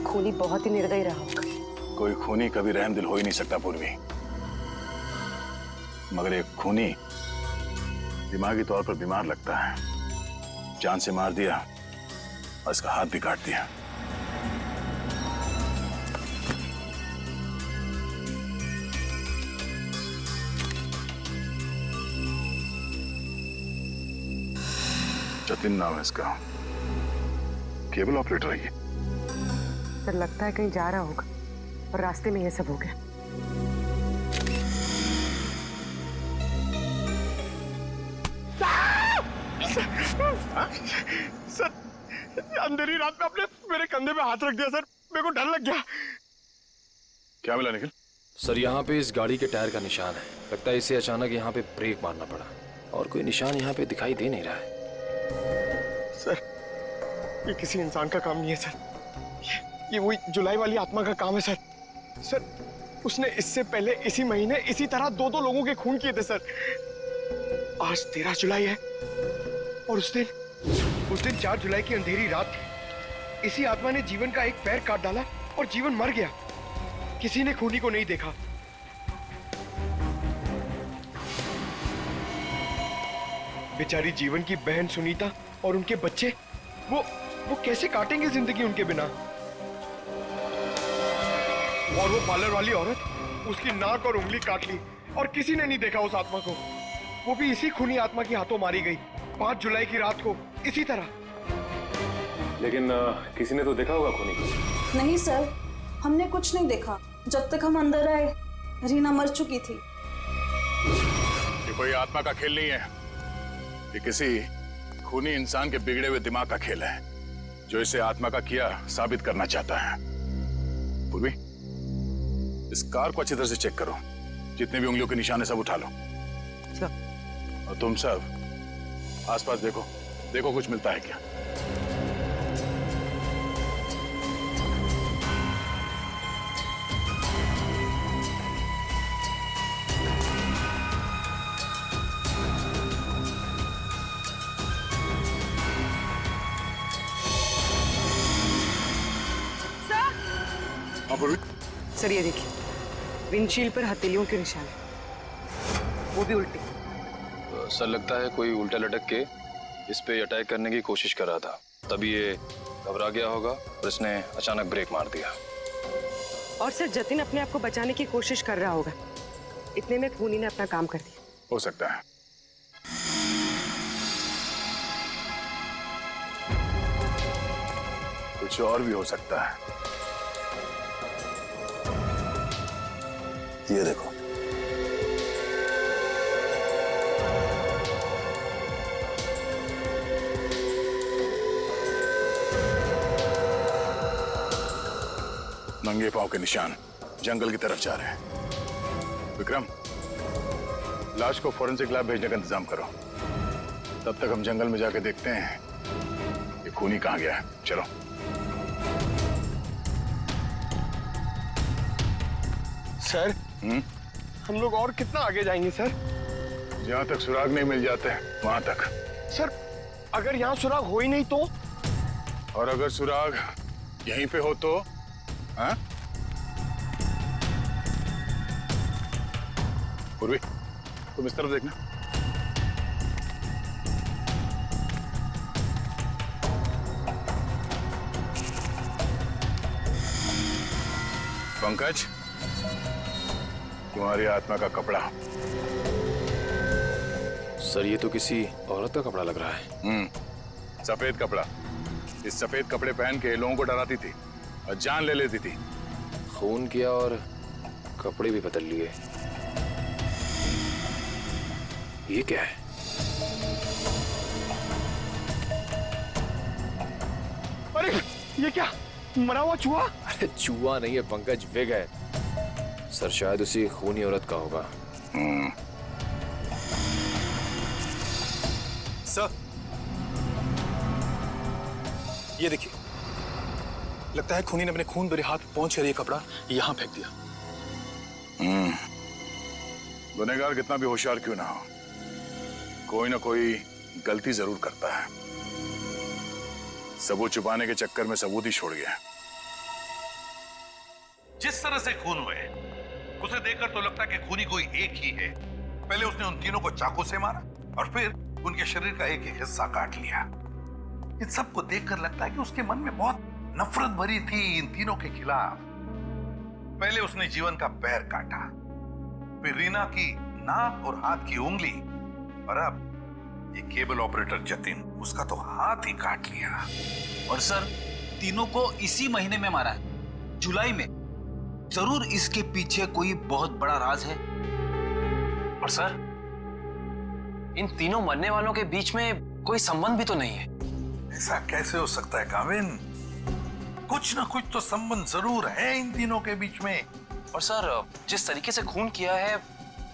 खूनी बहुत ही निर्दयी रहा होगा। कोई खूनी कभी रहमदिल हो ही नहीं सकता पूर्वी, मगर एक खूनी दिमागी तौर पर बीमार लगता है। जान से मार दिया और इसका हाथ भी काट दिया। जतिन नाम है इसका, केबल ऑपरेटर है ये। सर लगता है कहीं जा रहा होगा और रास्ते में ये सब हो गया। सर अंधेरी रात में आपने मेरे कंधे पे हाथ रख दिया सर, मेरे को डर लग गया। क्या मिला निखिल? सर यहाँ पे इस गाड़ी के टायर का निशान है। लगता है इसे अचानक यहाँ पे ब्रेक मारना पड़ा, और कोई निशान यहाँ पे दिखाई दे नहीं रहा है। सर ये किसी इंसान का काम नहीं है सर, ये वही जुलाई वाली आत्मा का काम है सर। सर उसने इससे पहले इसी महीने इसी तरह दो लोगों के खून किए थे सर। आज 13 जुलाई है और उस दिन 4 जुलाई की अंधेरी रात थी। इसी आत्मा ने जीवन का एक पैर काट डाला और जीवन मर गया। किसी ने खूनी को नहीं देखा। बेचारी जीवन की बहन सुनीता और उनके बच्चे, वो कैसे काटेंगे जिंदगी उनके बिना? और वो पार्लर वाली औरत, उसकी नाक और उंगली काट ली और किसी ने नहीं देखा उस आत्मा को। वो भी इसी खूनी आत्मा के हाथों मारी गई 5 जुलाई की रात को इसी तरह। लेकिन किसी ने तो देखा होगा खूनी को। नहीं सर, हमने कुछ नहीं देखा। जब तक हम अंदर आए रीना मर चुकी थी। ये कोई आत्मा का खेल नहीं है, ये किसी खूनी इंसान के बिगड़े हुए दिमाग का खेल है, जो इसे आत्मा का किया साबित करना चाहता है। पूर्वी, इस कार को अच्छी तरह से चेक करो, जितने भी उंगलियों के निशान है सब उठा लो। और तुम सब आसपास देखो, देखो कुछ मिलता है क्या। सर ये देखिए, विंडशील्ड पर हथेलियों के निशान है, वो भी उल्टी। सर लगता है कोई उल्टा लटक के इस पे अटैक करने की कोशिश कर रहा था, तभी ये घबरा गया होगा और इसने अचानक ब्रेक मार दिया। और सर जतिन अपने आप को बचाने की कोशिश कर रहा होगा, इतने में खूनी ने अपना काम कर दिया। हो सकता है। कुछ और भी हो सकता है। ये देखो, नंगे पांव के निशान जंगल की तरफ जा रहे हैं। विक्रम, लाश को फॉरेंसिक लैब भेजने का इंतजाम करो। तब तक हम जंगल में जाके देखते हैं ये खूनी कहाँ गया है। चलो। सर, हम लोग और कितना आगे जाएंगे सर? जहां तक सुराग नहीं मिल जाते वहां तक। सर, अगर यहाँ सुराग हो ही नहीं तो? और अगर सुराग यहीं पे हो तो? हाँ? पूर्वी, तुम इस तरफ देखना। पंकज, तुम्हारी आत्मा का कपड़ा। सर ये तो किसी औरत का कपड़ा लग रहा है। सफेद कपड़ा। इस सफेद कपड़े पहन के लोगों को डराती थी और जान ले लेती थी। खून किया और कपड़े भी बदल लिए। ये क्या है? अरे ये क्या, मरा हुआ चूहा? अरे चूहा नहीं है पंकज, विग है। सर शायद उसी खूनी औरत का होगा। सर, ये देखिए, लगता है खूनी ने अपने खून भरे हाथ पहुंच कर ये कपड़ा यहां फेंक दिया। गुनहगार कितना भी होशियार क्यों ना हो, कोई ना कोई गलती जरूर करता है। सबूत छुपाने के चक्कर में सबूत ही छोड़ गया। जिस तरह से खून हुए उसे देखकर तो लगता है कि खूनी कोई एक ही है। पहले उसने उन तीनों को चाकू से मारा और फिर उनके शरीर का एक एक हिस्सा काट लिया। इन सबको देखकर लगता है कि उसके मन में बहुत नफरत भरी थी इन तीनों के खिलाफ। पहले उसने जीवन का पैर काटा, फिर रीना की नाक और हाथ की उंगली, और अब ये केबल ऑपरेटर जतिन, उसका तो हाथ ही काट लिया। और सर, तीनों को इसी महीने में मारा है, जुलाई में। जरूर इसके पीछे कोई बहुत बड़ा राज है। और सर, इन तीनों मरने वालों के बीच में कोई संबंध भी तो नहीं है। ऐसा कैसे हो सकता है काविन? कुछ ना कुछ तो संबंध जरूर है इन तीनों के बीच में। और सर, जिस तरीके से खून किया है,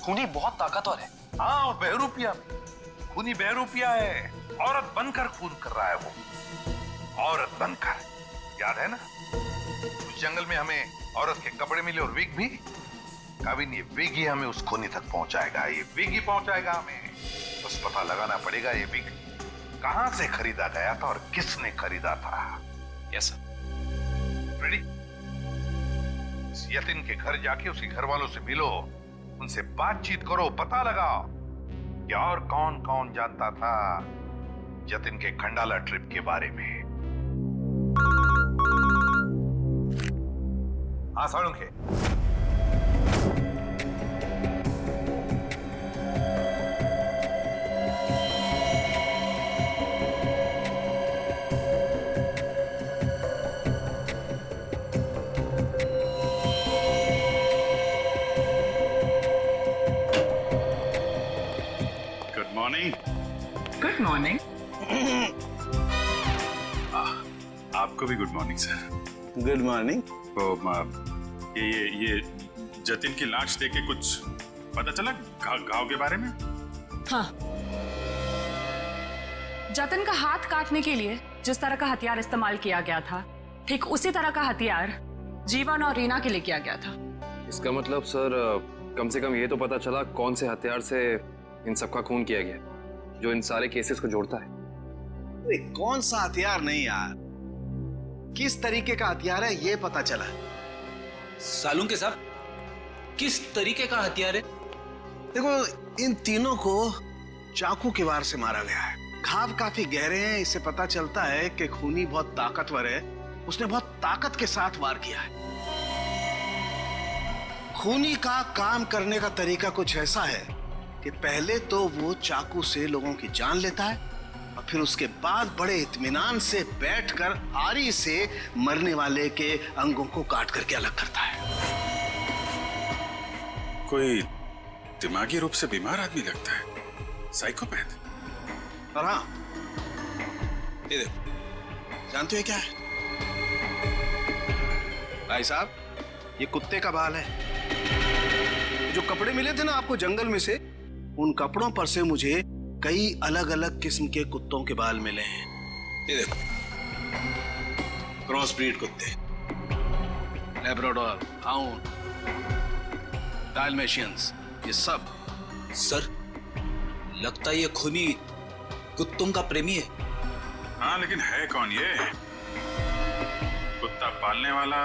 खूनी बहुत ताकतवर है। हाँ, और बहरूपिया में। खूनी बहरूपिया है, औरत बनकर खून कर रहा है वो। औरत बनकर, याद है ना उस जंगल में हमें औरत के कपड़े मिले और विग भी। काविन, ये विग ही हमें उस खूनी तक पहुंचाएगा। ये विग ही पहुंचाएगा हमें। बस पता लगाना पड़ेगा ये विग कहां से खरीदा गया था और किसने खरीदा था। Yes sir. रेडी? इस यतिन के घर जाके उसके घर वालों से मिलो, उनसे बातचीत करो, पता लगाओ कि और कौन कौन जानता था जतिन के खंडाला ट्रिप के बारे में। हाँ Salunkhe, good morning. Good morning. आपको भी good morning sir. Good morning. तो ये जतिन की लाश देख के कुछ पता चला घाव के बारे में? हाँ, जतिन का हाथ काटने के लिए जिस तरह का हथियार इस्तेमाल किया गया था, ठीक उसी तरह का हथियार जीवन और रीना के लिए किया गया था। इसका मतलब सर कम से कम ये तो पता चला कौन से हथियार से इन सबका खून किया गया, जो इन सारे केसेस को जोड़ता है। कौन सा हथियार नहीं यार, किस तरीके का हथियार है ये पता चला। सालून के साहब, किस तरीके का हथियार है? देखो, इन तीनों को चाकू के वार से मारा गया है। घाव काफी गहरे हैं, इससे पता चलता है कि खूनी बहुत ताकतवर है, उसने बहुत ताकत के साथ वार किया है। खूनी का काम करने का तरीका कुछ ऐसा है कि पहले तो वो चाकू से लोगों की जान लेता है और फिर उसके बाद बड़े इत्मीनान से बैठकर आरी से मरने वाले के अंगों को काट करके अलग करता है। कोई दिमागी रूप से बीमार आदमी लगता है, साइकोपैथ। और हाँ, ये देखो, जानते हो क्या है भाई साहब? ये कुत्ते का बाल है। जो कपड़े मिले थे ना आपको जंगल में से, उन कपड़ों पर से मुझे कई अलग अलग किस्म के कुत्तों के बाल मिले हैं। ये देखो, क्रॉस ब्रीड कुत्ते, लैब्राडोर, हाउंड, डाल्मेशियंस, ये सब। सर, लगता है ये खूनी कुत्तों का प्रेमी है। हाँ, लेकिन है कौन ये? कुत्ता पालने वाला,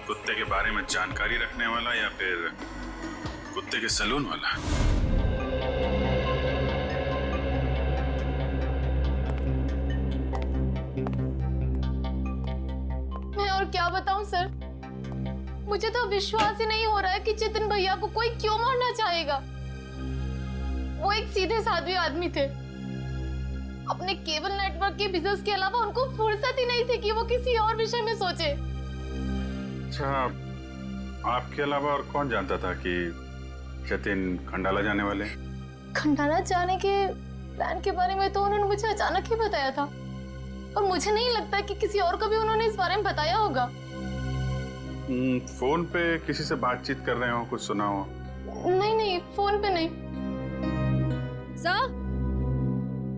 कुत्ते के बारे में जानकारी रखने वाला, या फिर कुत्ते के सलून वाला? मैं और क्या बताऊं सर, मुझे तो विश्वास ही नहीं हो रहा है कि जतिन भैया को कोई क्यों मारना चाहेगा। वो एक सीधे साधे आदमी थे। अपने केबल नेटवर्क के बिजनेस के अलावा उनको फुर्सत ही नहीं थी कि वो किसी और विषय में सोचे। अच्छा, आपके अलावा और कौन जानता था कि जतिन खंडाला जाने वाले? खंडाला जाने के प्लान के बारे में तो उन्होंने मुझे अचानक ही बताया था, और मुझे नहीं लगता कि किसी और को भी उन्होंने इस बारे में बताया होगा। फोन पे किसी से बातचीत कर रहे हो, कुछ सुना हो? नहीं नहीं, फोन पे नहीं।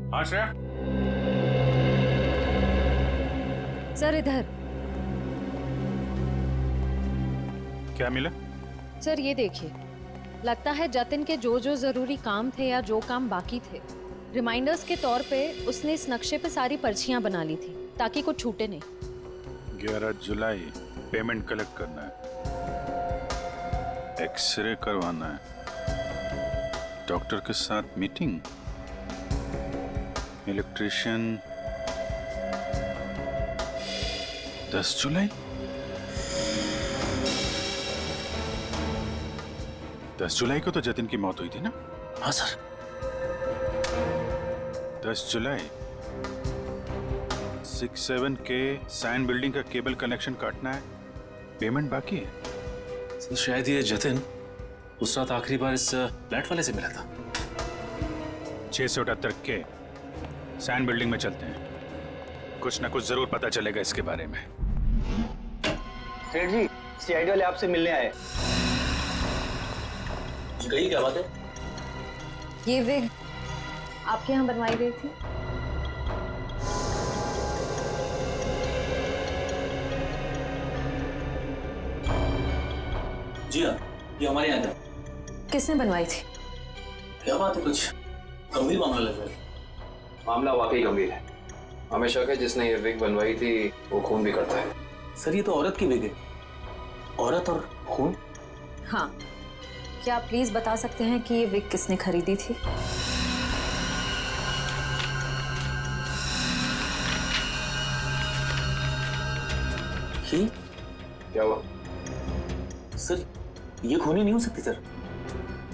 हाँ श्रेया। सर इधर। क्या मिला? सर ये देखिए, लगता है जतिन के जो जो जरूरी काम थे या जो काम बाकी थे, रिमाइंडर्स के तौर पे उसने इस नक्शे पे सारी पर्चियां बना ली थी ताकि कुछ छूटे नहीं। 11 जुलाई पेमेंट कलेक्ट करना है, एक्सरे करवाना है, डॉक्टर के साथ मीटिंग, इलेक्ट्रिशियन 10 जुलाई। 10 जुलाई को तो जतिन की मौत हुई थी ना? हाँ सर। 10 जुलाई 67 के साइन बिल्डिंग का केबल कनेक्शन काटना है, पेमेंट बाकी है। तो शायद ये जतिन उस रात आखिरी बार इस फ्लैट वाले से मिला था। 678 के साइन बिल्डिंग में चलते हैं, कुछ ना कुछ जरूर पता चलेगा इसके बारे में। सेठ जी, सीआईडी वाले आपसे मिलने आए। कही क्या बात है? ये विग आपके यहाँ बनवाई गई थी? जी हाँ, ये हमारे यहाँ था। किसने बनवाई थी? क्या बात है, कुछ गंभीर मामला लग रहा है। मामला वाकई गंभीर है। हमें शक है जिसने ये विग बनवाई थी वो खून भी करता है। सर, ये तो औरत की विग है। औरत और खून? हाँ, क्या आप प्लीज बता सकते हैं कि ये विग किसने खरीदी थी? क्या हुआ? सर, ये खूनी नहीं हो सकती सर।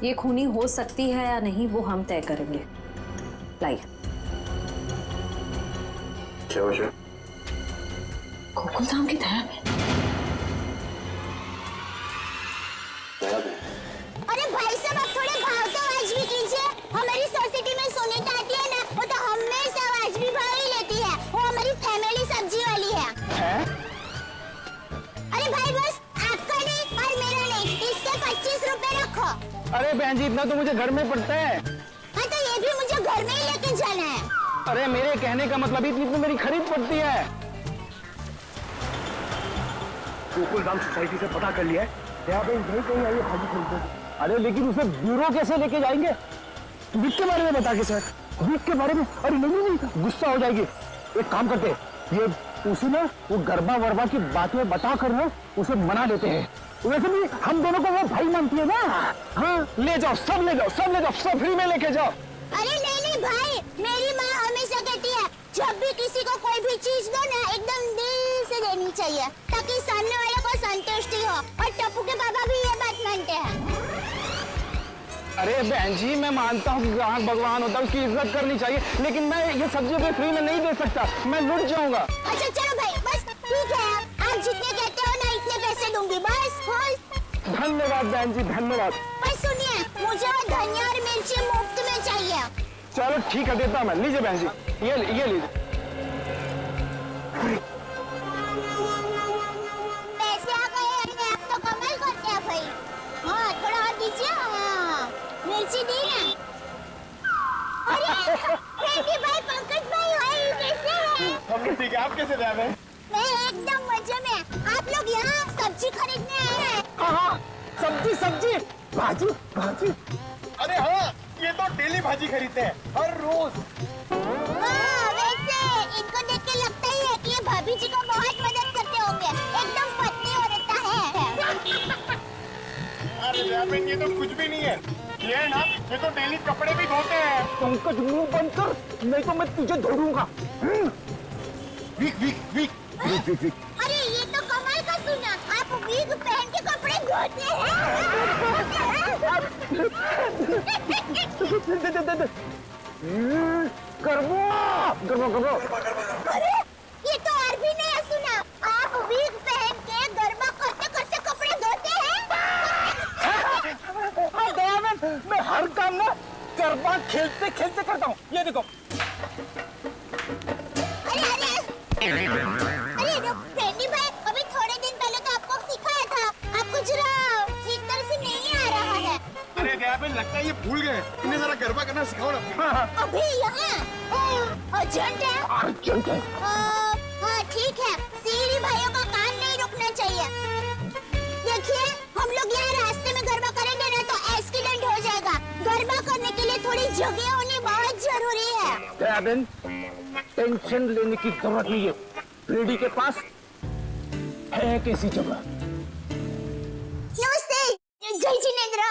ये खूनी हो सकती है या नहीं वो हम तय करेंगे। लाइए। क्या वजह? गोकुल धाम की दया में। अरे भाई साहब, आप थोड़े भाव तो वाजबी कीजिए। हमारी सोसाइटी में सुनीता आती है ना, वो तो हमेशा वाजबी भाव ही लेती है। वो हमारी फैमिली सब्जी वाली है। अरे भाई, बस आपका नहीं और मेरा नहीं, इसके 25 रुपए रखो। अरे बहन जी, इतना तो मुझे घर में पड़ता है। हाँ, तो ये भी मुझे घर में ही लेके जाना है। अरे मेरे कहने का मतलब इतनी तो मेरी खरीद पड़ती है। गोकुलधाम सोसाइटी से पता कर लिया है, दया बहन यही कहीं आई है भाजी खरीदने। अरे लेकिन उसे ब्यूरो कैसे लेके जाएंगे? वीक के बारे में बता के सर, वीक के बारे में? अरे नहीं, गुस्सा हो जाएगी। एक काम करते हैं, ये उसे ना वो गरबा वरबा की बातें बता कर ना उसे मना लेते हैं। वैसे भी हम दोनों को वो भाई मानती है ना। हाँ ले जाओ, सब ले जाओ, सब ले जाओ, सब फ्री में लेके जाओ। अरे नहीं भाई, मेरी माँ हमेशा कहती है जब भी किसी को कोई भी चीज दो ना एकदम दिल से देनी चाहिए ताकि सामने वाले को संतुष्टि हो। और टप्पू के पापा भी ये बात मानते हैं। अरे बहन जी मैं मानता हूँ कि ग्राहक भगवान होता है, उसकी इज्जत करनी चाहिए, लेकिन मैं ये सब्जी कोई फ्री में नहीं दे सकता, मैं लुट जाऊंगा। अच्छा चलो भाई, बस ठीक है, आप जितने कहते हो ना इतने पैसे दूंगी, बस खुश। धन्यवाद बहन जी, धन्यवाद। पर सुनिए, मुझे वो धनिया और मिर्ची मुफ्त में चाहिए। चलो ठीक है, देता हूँ मैं। लीजिए बहन जी, ये लीजिए। पैसे आ गए, आप तो कमाल करते हैं भाई। हाँ थोड़ा और दीजिए। हाँ मिर्ची दी ना। अरे फ्रेंडी भाई, पंकज भाई, भाई कैसे हैं? हम ठीक है, आप कैसे रह रहे हैं? मैं एकदम मजे में। आप लोग यहाँ सब्जी खरीदने आए हैं? हाँ सब्जी सब्जी, भाजी भाजी। अरे हाँ, ये तो डेली भाजी खरीदते हैं हर रोज। वैसे इनको देख के लगता ही है कि ये भाभी जी को बहुत मदद करते होंगे, एकदम पत्नी औरत है। अरे यार ये तो कुछ भी नहीं है, ये है ना, ये तो डेली कपड़े भी धोते हैं। पंकज मुंह बंद कर, नहीं तो मैं तुझे धोऊंगा। वीक वीक वीक वीक वीक वीक। अरे ये तो कमाल का सुना, आप वीक पहन के कपड़े धोते हैं। अरे ये तो और भी नया सुना, आप वीक पहन के गरबा करते करते कपड़े धोते हैं। मैं हर काम ना गरबा खेलते खेलते करता हूँ, ये देखो। अरे फ्रेंडी भाई, अभी थोड़े दिन पहले तो आपको सिखाया था, आपको जरा ठीक तरह से नहीं आ रहा है। अरे दया बहन, लगता है ये भूल गए, इन्हें जरा गरबा करना सिखाओ ना। अभी यहाँ अर्जेंट है। अर्जेंट है। हाँ ठीक है, सीरी भाइयों का काम नहीं रुकना चाहिए। देखिए हम लोग यहाँ रास्ते में गरबा करेंगे ना तो एक्सीडेंट हो जाएगा। गरबा करने के लिए थोड़ी जगह होनी बहुत जरूरी है। दया बहन, टेंशन लेने की जरूरत नहीं है, फ्रेडी के पास है कैसी जगह। नमस्ते, जय जिनेंद्र,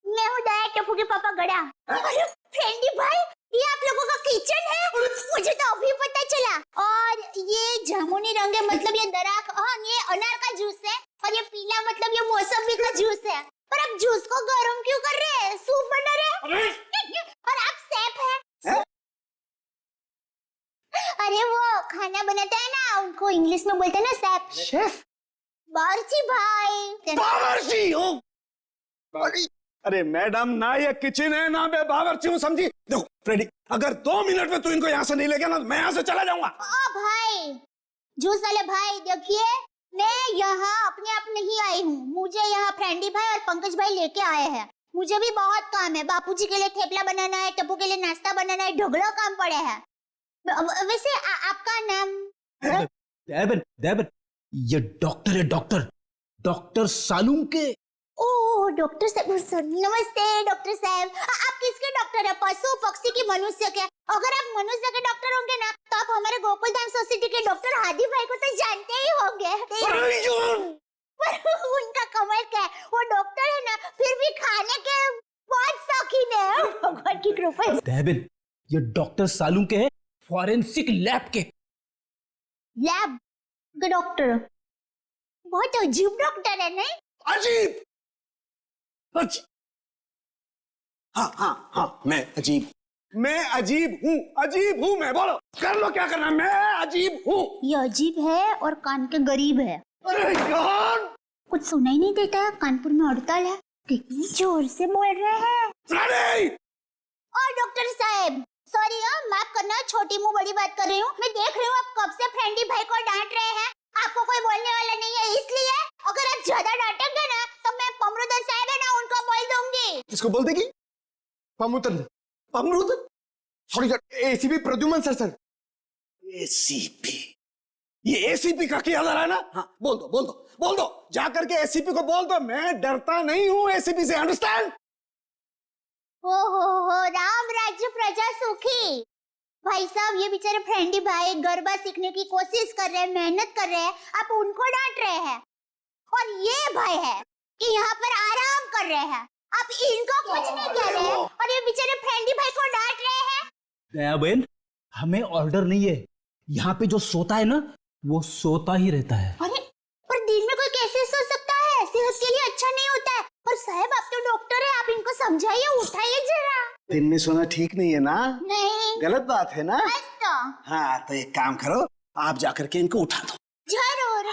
मैं हूँ दया, टप्पू के पापा गड़ा। अरे फ्रेंडी भाई, ये आप लोगों का किचन है? मुझे तो अभी पता चला। और ये जामुनी रंग है, मतलब ये दराक, हाँ ये अनार का जूस है, और ये पीला मतलब ये मौसमी का जूस है। पर आप जूस को गर्म क्यों कर रहे हैं? सूप बना रहे हैं? और आप शेफ हैं? अरे वो खाना बनाता है ना, उनको इंग्लिश में बोलते हैं ना शेफ। शेफ? बावर्ची भाई। बावर्ची हो? अरे मैडम, ना ये किचन है ना मैं बावर्ची हूँ, समझी? देखो फ्रेडी, अगर 2 मिनट में तू इनको यहाँ से नहीं ले गया ना, मैं यहाँ से चला जाऊंगा। ओ भाई, जूस वाले भाई, देखिए मैं यहाँ अपने आप नहीं आई हूँ, मुझे यहाँ फ्रेंडी भाई और पंकज भाई लेके आए हैं। मुझे भी बहुत काम है, बापूजी के लिए थेपला बनाना है, टप्पू के लिए नाश्ता बनाना है, ढगला काम पड़े हैं। वैसे आपका नाम? देवन, ये डॉक्टर है, डॉक्टर सालूम के। ओह डॉक्टर साहब, नमस्ते डॉक्टर साहब। आप किसके डॉक्टर है, पशु पक्षी की मनुष्य के? अगर आप मनुष्य के डॉक्टर होंगे ना तो आप हमारे गोकुलधाम सोसाइटी के डॉक्टर हादी भाई को तो जानते ही होंगे। उनका कमाल क्या है, वो डॉक्टर है ना फिर भी खाने के बहुत शौकीन है, भगवान की कृपा है। देवन, ये डॉक्टर सालूम के है, फॉरेंसिक लैब के। लैब के डॉक्टर? बहुत अजीब डॉक्टर है नहीं? अजीब? हाँ, मैं अजीब हूँ, मैं बोलो कर लो क्या करना, मैं अजीब हूँ। ये अजीब है और कान के गरीब है। अरे यार, कुछ सुनाई नहीं देता है, कानपुर में हड़ताल है, कितनी जोर से बोल रहे हैं। और डॉक्टर साहब सॉरी, माफ करना, छोटी मुंह बड़ी बात कर रही हूँ। मैं देख रही हूँ आप कब से फ्रेंडी भाई को डांट रहे हैं, आपको कोई बोलने वाला नहीं है, इसलिए अगर आप ज्यादा डांटेंगे ना तो मैं पमरुदन साहब है ना उनको बोल दूंगी। किसको बोल देगी? अमरुदन? Sorry sir, ACP Pradyuman sir. ACP? ये एसीपी का किया जा रहा है ना? हाँ, बोल दो जाकर के एसीपी को बोल दो, मैं डरता नहीं हूँ एसीपी से, अंडरस्टैंड? हो राम राज्य प्रजा सुखी। भाई साहब, ये बेचारे फ्रेंडी भाई गरबा सीखने की कोशिश कर रहे हैं, मेहनत कर रहे हैं, आप उनको डांट रहे हैं। और ये भाई है कि यहाँ पर आराम कर रहे हैं, आप इनको कुछ नहीं कह रहे हैं और ये बेचारे फ्रेंडी भाई को डांट रहे हैं। दया बहन, हमें ऑर्डर नहीं है, यहाँ पे जो सोता है ना वो सोता ही रहता है। अरे पर दिन में कोई कैसे सो सकता है? सेहत के लिए अच्छा नहीं होता है। और साहब, आप तो डॉक्टर है, आप इनको समझाइए, उठाइए जरा। दिन में सोना ठीक नहीं है ना? नहीं, गलत बात है ना? तो हाँ, तो एक काम करो, आप जाकर के इनको उठा दो। जरूर।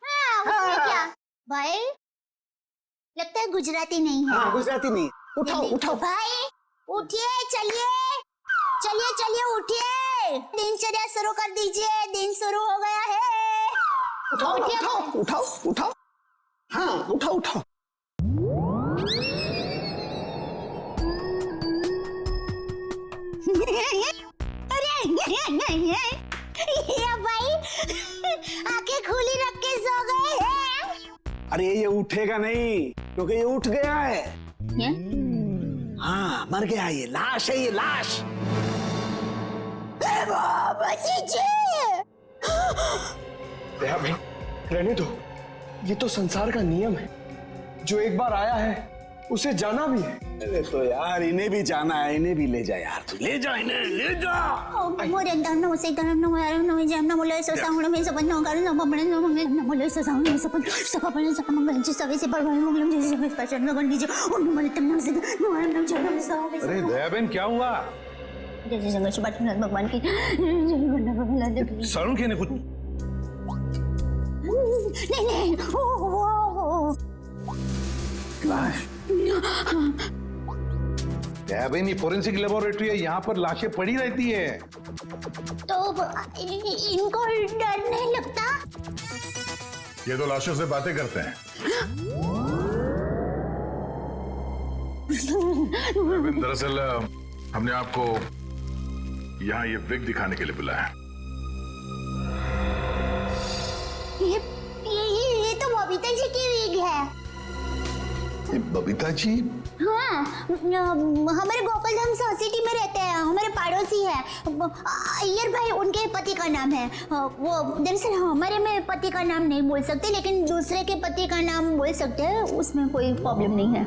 हाँ, उसमें क्या भाई, लगता है गुजराती नहीं है। हाँ, गुजराती नहीं, उठाओ भाई, उठिए, चलिए उठिए, दिनचर्या शुरू कर दीजिए, दिन शुरू हो गया है। उठाओ। हाँ, उठाओ। अरे ये भाई आंखें खुली रख के सो गए हैं। अरे ये उठेगा नहीं, क्योंकि ये उठ गया है। हाँ, मर गया, ये लाश है, ये लाश। बाबा जी, रहने दो, ये तो संसार का नियम है, जो एक बार आया है उसे जाना भी है। अरे तो यार, इन्हें भी जाना है, इन्हें भी ले जा यार, तू ले जा इन्हें, ले जा। मोरे दम उसे दम न यार न जम न बोले सो साउंड में सब न कर न बमणे न बोले सो साउंड में सब अपने सब मंगल जी सवे से पर मंगलम जी से स्पेशल लगन दीजिए और बोले तम न से न जम सब। अरे दया बहन, क्या हुआ? जैसे संघर्ष बात भगवान की सारुण ने कुछ नहीं लाश? दया बहन, ये फोरेंसिक लेबोरेटरी है, यहाँ पर लाशें पड़ी रहती है। तो इनको डर नहीं लगता? ये तो लाशों से बातें करते हैं। दरअसल हमने आपको यहाँ ये विग दिखाने के लिए बुलाया। ये तो बबीता जी की विग है। बबीता जी? हाँ, हमारे गोकुलधाम सोसाइटी में रहते हैं, हमारे पड़ोसी है। अय्यर भाई उनके पति का नाम है। वो दरअसल हमारे में पति का नाम नहीं बोल सकते, लेकिन दूसरे के पति का नाम बोल सकते हैं, उसमें कोई प्रॉब्लम नहीं है।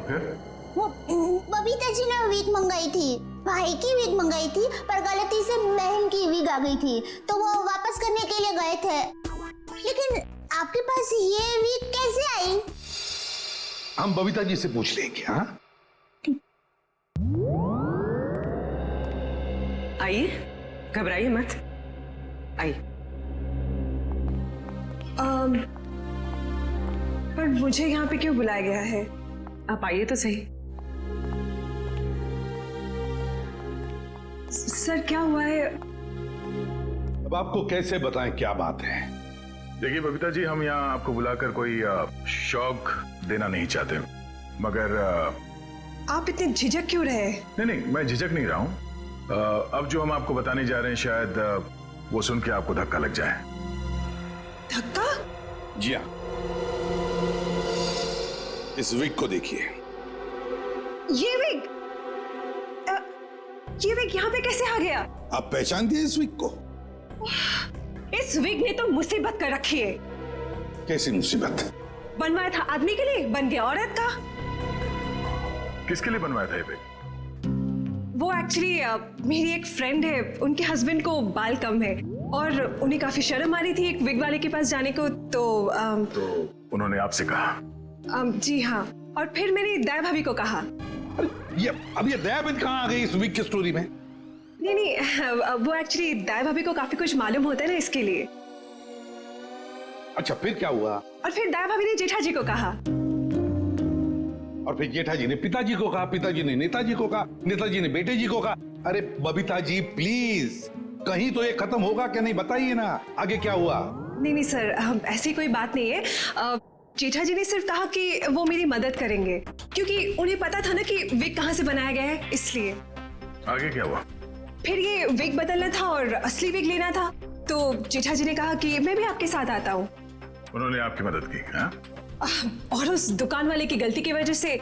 फिर वो बबीता जी ने विग मंगाई थी, भाई की विग मंगाई थी, पर गलती से बहन की विग आ गई थी, तो वो वापस करने के लिए गए थे। लेकिन आपके पास ये विग कैसे आई? हम बबीता जी से पूछ लेंगे। हाँ, आइए, घबराइए मत, आइए। पर मुझे यहाँ पे क्यों बुलाया गया है? आप आइए तो सही। सर, क्या हुआ है? अब आपको कैसे बताएं क्या बात है? देखिए बबीता जी, हम यहाँ आपको बुलाकर कोई शौक देना नहीं चाहते, मगर आप इतने झिझक क्यों रहे? नहीं, मैं झिझक नहीं रहा हूँ। अब जो हम आपको बताने जा रहे हैं, शायद वो सुन के आपको धक्का लग जाए। धक्का? जी हाँ, इस विग को देखिए। ये विग यहाँ पे कैसे आ गया? आप पहचान दिए इस विग को? इस विग ने तो मुसीबत कर रखी है। कैसी मुसीबत? बनवाया था आदमी के लिए, बन गया औरत का। किसके लिए बनवाया था ये विग? वो एक्चुअली मेरी एक फ्रेंड है, उनके हस्बैंड को बाल कम है और उन्हें काफी शर्म आ रही थी एक विग वाले के पास जाने को, तो उन्होंने आपसे कहा? जी हाँ, और फिर मेरी दया भाभी को कहा। अब ये दया बहन कहाँ आ गई इस विग की स्टोरी में? नहीं, वो एक्चुअली दया भाभी को काफी कुछ मालूम होता है ना, इसके लिए। अच्छा, फिर क्या हुआ? और फिर दया भाभी ने जेठा जी को कहा, और फिर जेठा जी ने पिताजी को कहा, पिताजी ने नेताजी को कहा, नेताजी ने बेटे जी को कहा। अरे बबीता जी प्लीज, कहीं तो ये खत्म होगा क्या? नहीं बताइए ना, आगे क्या हुआ? नहीं सर, ऐसी कोई बात नहीं है। जेठा जी ने सिर्फ कहा कि वो मेरी मदद करेंगे, क्योंकि उन्हें पता था ना कि विग कहाँ से बनाया गया है, इसलिए। आगे क्या हुआ? फिर ये विग बदलना था और असली विग लेना था, तो जेठा जी ने कहा कि मैं भी आपके साथ आता हूँ। उन्होंने आपकी मदद की? हाँ? और उस दुकान वाले की गलती की वजह से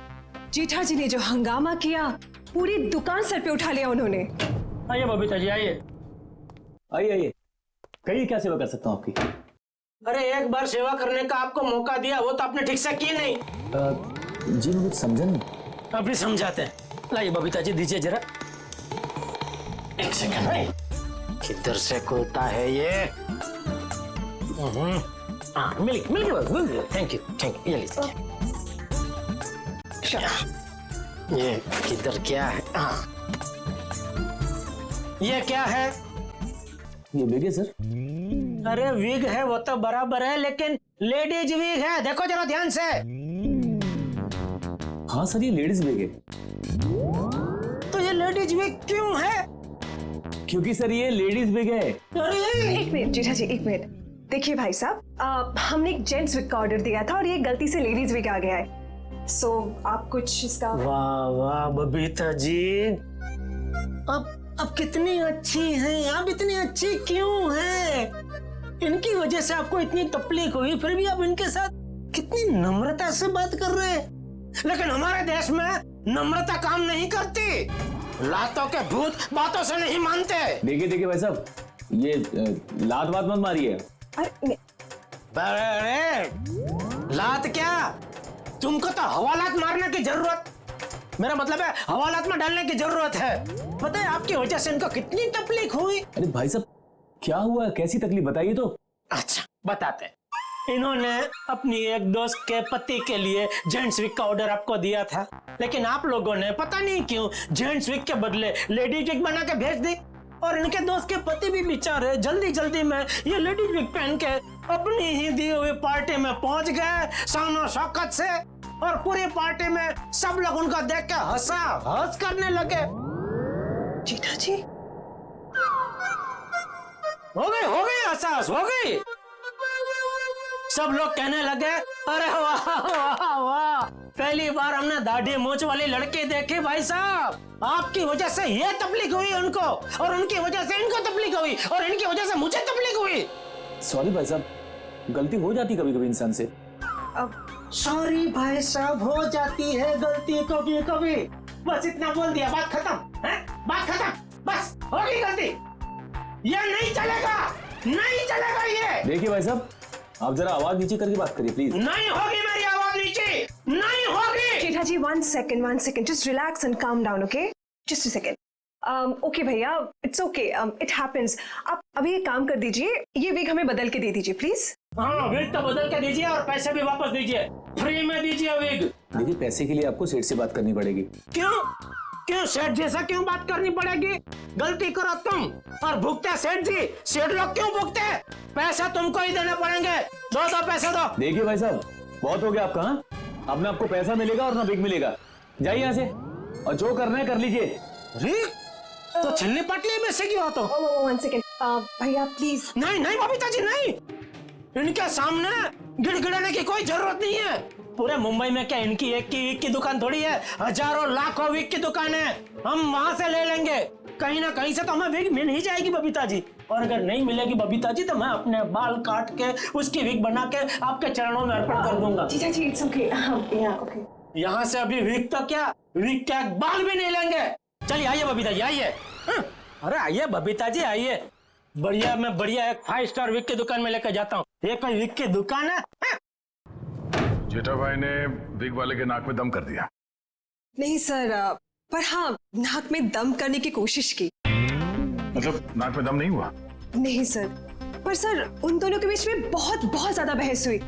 जेठा जी ने जो हंगामा किया, पूरी दुकान सर पे उठा लिया उन्होंने। आइए बबीता जी, आइए आइए आइए, कहिए क्या सेवा कर सकता हूँ आपकी। अरे एक बार सेवा करने का आपको मौका दिया, वो तो आपने ठीक से की नहीं। जी मैं कुछ समझा नहीं। अभी समझाते हैं। लाइए बबीता जी, दीजिए जरा। एक सेकंड भाई, किधर से खुलता है ये? मिल गया। Thank you. ये लीजिए। ये किधर क्या है? ये क्या है? ये विग है सर। अरे विग है वो तो बराबर है, लेकिन लेडीज विग है, देखो जरा ध्यान से। हाँ सर, ये लेडीज विग है। तो ये लेडीज विग क्यों है? क्योंकि सर ये लेडीज विग है। एक मिनट जेठा जी, एक मिनट। देखिए भाई साहब, हमने एक जेंट्स विग का ऑर्डर दिया था और ये गलती से लेडीज विग आ गया है। सो आप कुछ इसका। वाह वाह बबीता जी, अब कितनी अच्छी हैं आप, इतनी अच्छी क्यों हैं? इनकी वजह से आपको इतनी तकलीफ हुई, फिर भी आप इनके साथ कितनी नम्रता से बात कर रहे हैं। लेकिन हमारे देश में नम्रता काम नहीं करती, लातों के भूत बातों से नहीं मानते। देखिए भाई साहब, ये लात बात मत मारिए। अरे लात क्या, तुमको तो हवालात मारने की जरूरत, मेरा मतलब है हवालात में डालने की जरूरत है। पता है आपकी वजह से इनको कितनी तकलीफ हुई। अरे भाई साहब क्या हुआ, कैसी तकलीफ बताइए तो। अच्छा बताते हैं। इन्होंने अपनी एक दोस्त के पति के लिए जेंट्स विग का ऑर्डर आपको दिया था, लेकिन आप लोगों ने पता नहीं क्यों जेंट्स विग के बदले लेडीज विग बना के भेज दी, और इनके दोस्त के पति भी बेचारे जल्दी में ये लेडीज विग पहन के अपनी ही दी हुई पार्टी में पहुंच गए शान शौकत से, और पूरी पार्टी में सब लोग उनको देख के हंस करने लगे। जेठा जी हो गई हंस हो गई। सब लोग कहने लगे अरे वाह वाह वाह, पहली बार हमने दाढ़ी मूंछ वाली लड़की देखी भाई साहब। आपकी वजह से ये तकलीफ हुई उनको, और उनकी वजह से इनको तकलीफ हुई, और इनकी वजह से मुझे तकलीफ हुई। सॉरी भाई साहब, गलती हो जाती कभी कभी इंसान से। सॉरी भाई साहब, हो जाती है गलती कभी कभी, बस इतना बोल दिया, बात खत्म है, बात खत्म, बस हो गई गलती। ये नहीं चलेगा ये। देखिए भाई साहब, आप जरा आवाज नीचे करके बात करिए प्लीज। नहीं होगी मेरी आवाज नीचे, नहीं होगी। जेठा जी one second, just relax and calm down, okay? Just a second. Okay भैया, इट्स ओके, इट हैपेंस। आप अभी एक काम कर दीजिए, ये विग हमें बदल के दे दीजिए प्लीज। हाँ विग तो बदल के दीजिए, और पैसे भी वापस दीजिए, फ्री में दीजिए विग। देखिए पैसे के लिए आपको सेठ से बात करनी पड़ेगी। क्यों सेठ जैसा क्यों बात करनी पड़ेगी? गलती करो तुम और भुगते सेठ जी, सेठ लोग क्यों भुगते? पैसा तुमको ही देने पड़ेंगे, दो पैसे दो। देखिए भाई साहब, बहुत हो गया आपका। हाँ, अब ना आपको पैसा मिलेगा और ना विग मिलेगा, जाइए यहाँ से, और जो करना है कर लीजिए। तो छिलनी पटली में से क्यों आता? वन सेकेंड भैया प्लीज। नहीं बबीता जी नहीं, इनके सामने गिड़गिड़ाने की कोई जरूरत नहीं है। पूरे मुंबई में क्या इनकी एक की विग की दुकान थोड़ी है, हजारों लाखों विग की दुकान है, हम वहां से ले लेंगे। कहीं ना कहीं से तो हमें विग मिल ही जाएगी बबीता जी, और अगर नहीं मिलेगी बबीता जी तो मैं अपने बाल काट के उसकी विग बना के आपके चरणों में अर्पण कर दूंगा। जीजा जी इट्स ओके, ओके। यहाँ से अभी विग तो क्या, विग क्या बाल भी नहीं लेंगे। चलिए आइए बबीता जी आइए। अरे आइए बबीता जी आइए, बढ़िया एक 5 स्टार विग की दुकान में लेकर जाता हूँ। ये कोई विग की दुकान है? जेठा भाई ने विग वाले के नाक में दम कर दिया। नहीं सर, पर हाँ नाक में दम करने की कोशिश की। मतलब नाक में दम नहीं हुआ? नहीं सर, पर सर उन दोनों के बीच में बहुत ज्यादा बहस हुई,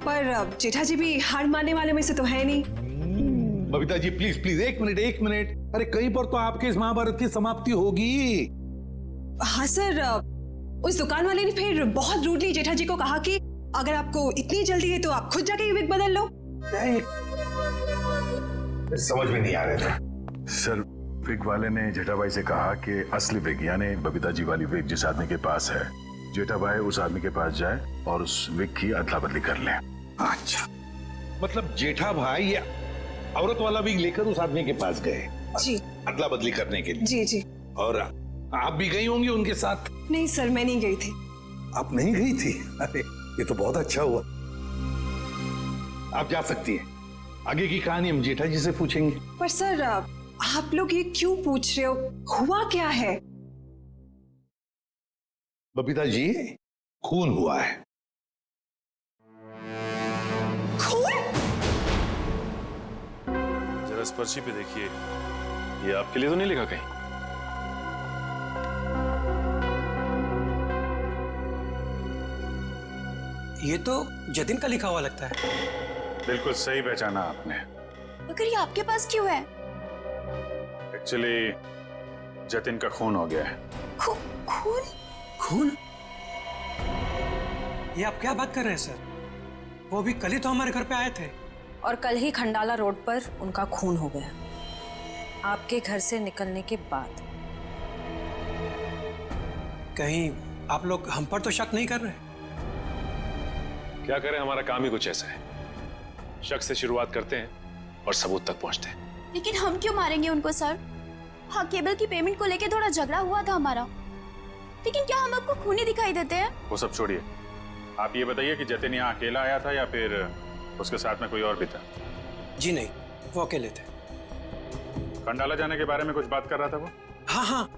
पर जेठा जी भी हार मानने वाले में से तो है नहीं। बबीता जी प्लीज एक मिनट, अरे कहीं पर तो आपके इस महाभारत की समाप्ति होगी। हाँ सर, उस दुकान वाले ने फिर बहुत रूडली जेठा जी को कहा कि अगर आपको इतनी जल्दी है तो आप खुद जाके विग बदल लो। समझ में नहीं आ रहा था सर। विग वाले ने जेठा भाई से कहा कि असली विग यानी बबीता जी वाली विग जिस आदमी के पास है, जेठा भाई उस आदमी के पास जाए और उस विग की अदला बदली कर ले। अच्छा, मतलब जेठा भाई ये औरत वाला विग लेकर उस आदमी के पास गए जी, अदला बदली करने के लिए। जी। और आप भी गई होंगी उनके साथ? नहीं सर, मैं नहीं गई थी। आप नहीं गई थी? अरे ये तो बहुत अच्छा हुआ। आप जा सकती हैं। आगे की कहानी हम जेठा जी से पूछेंगे। पर सर आप लोग ये क्यों पूछ रहे हो? हुआ क्या है? बबीता जी, खून हुआ है। जरा इस पर्ची पे देखिए, ये आपके लिए तो नहीं लिखा कहीं? ये तो जतिन का लिखा हुआ लगता है। बिल्कुल सही पहचाना आपने। मगर ये आपके पास क्यों है? एक्चुअली जतिन का खून हो गया है। खून? खून? ये आप क्या बात कर रहे हैं सर? वो भी कल ही तो हमारे घर पे आए थे। और कल ही खंडाला रोड पर उनका खून हो गया, आपके घर से निकलने के बाद। कहीं आप लोग हम पर तो शक नहीं कर रहे? क्या करें, हमारा काम ही कुछ ऐसा है। शक से शुरुआत करते हैं और सबूत तक पहुंचते हैं। लेकिन हम क्यों मारेंगे उनको सर? हाँ, केबल की पेमेंट को लेके थोड़ा झगड़ा हुआ था हमारा, लेकिन क्या हम आपको खूनी दिखाई देते हैं? वो सब छोड़िए, आप ये बताइए कि जतिन यहाँ अकेला आया था या फिर उसके साथ में कोई और भी था? जी नहीं, वो अकेले थे। खंडाला जाने के बारे में कुछ बात कर रहा था वो? हाँ हाँ,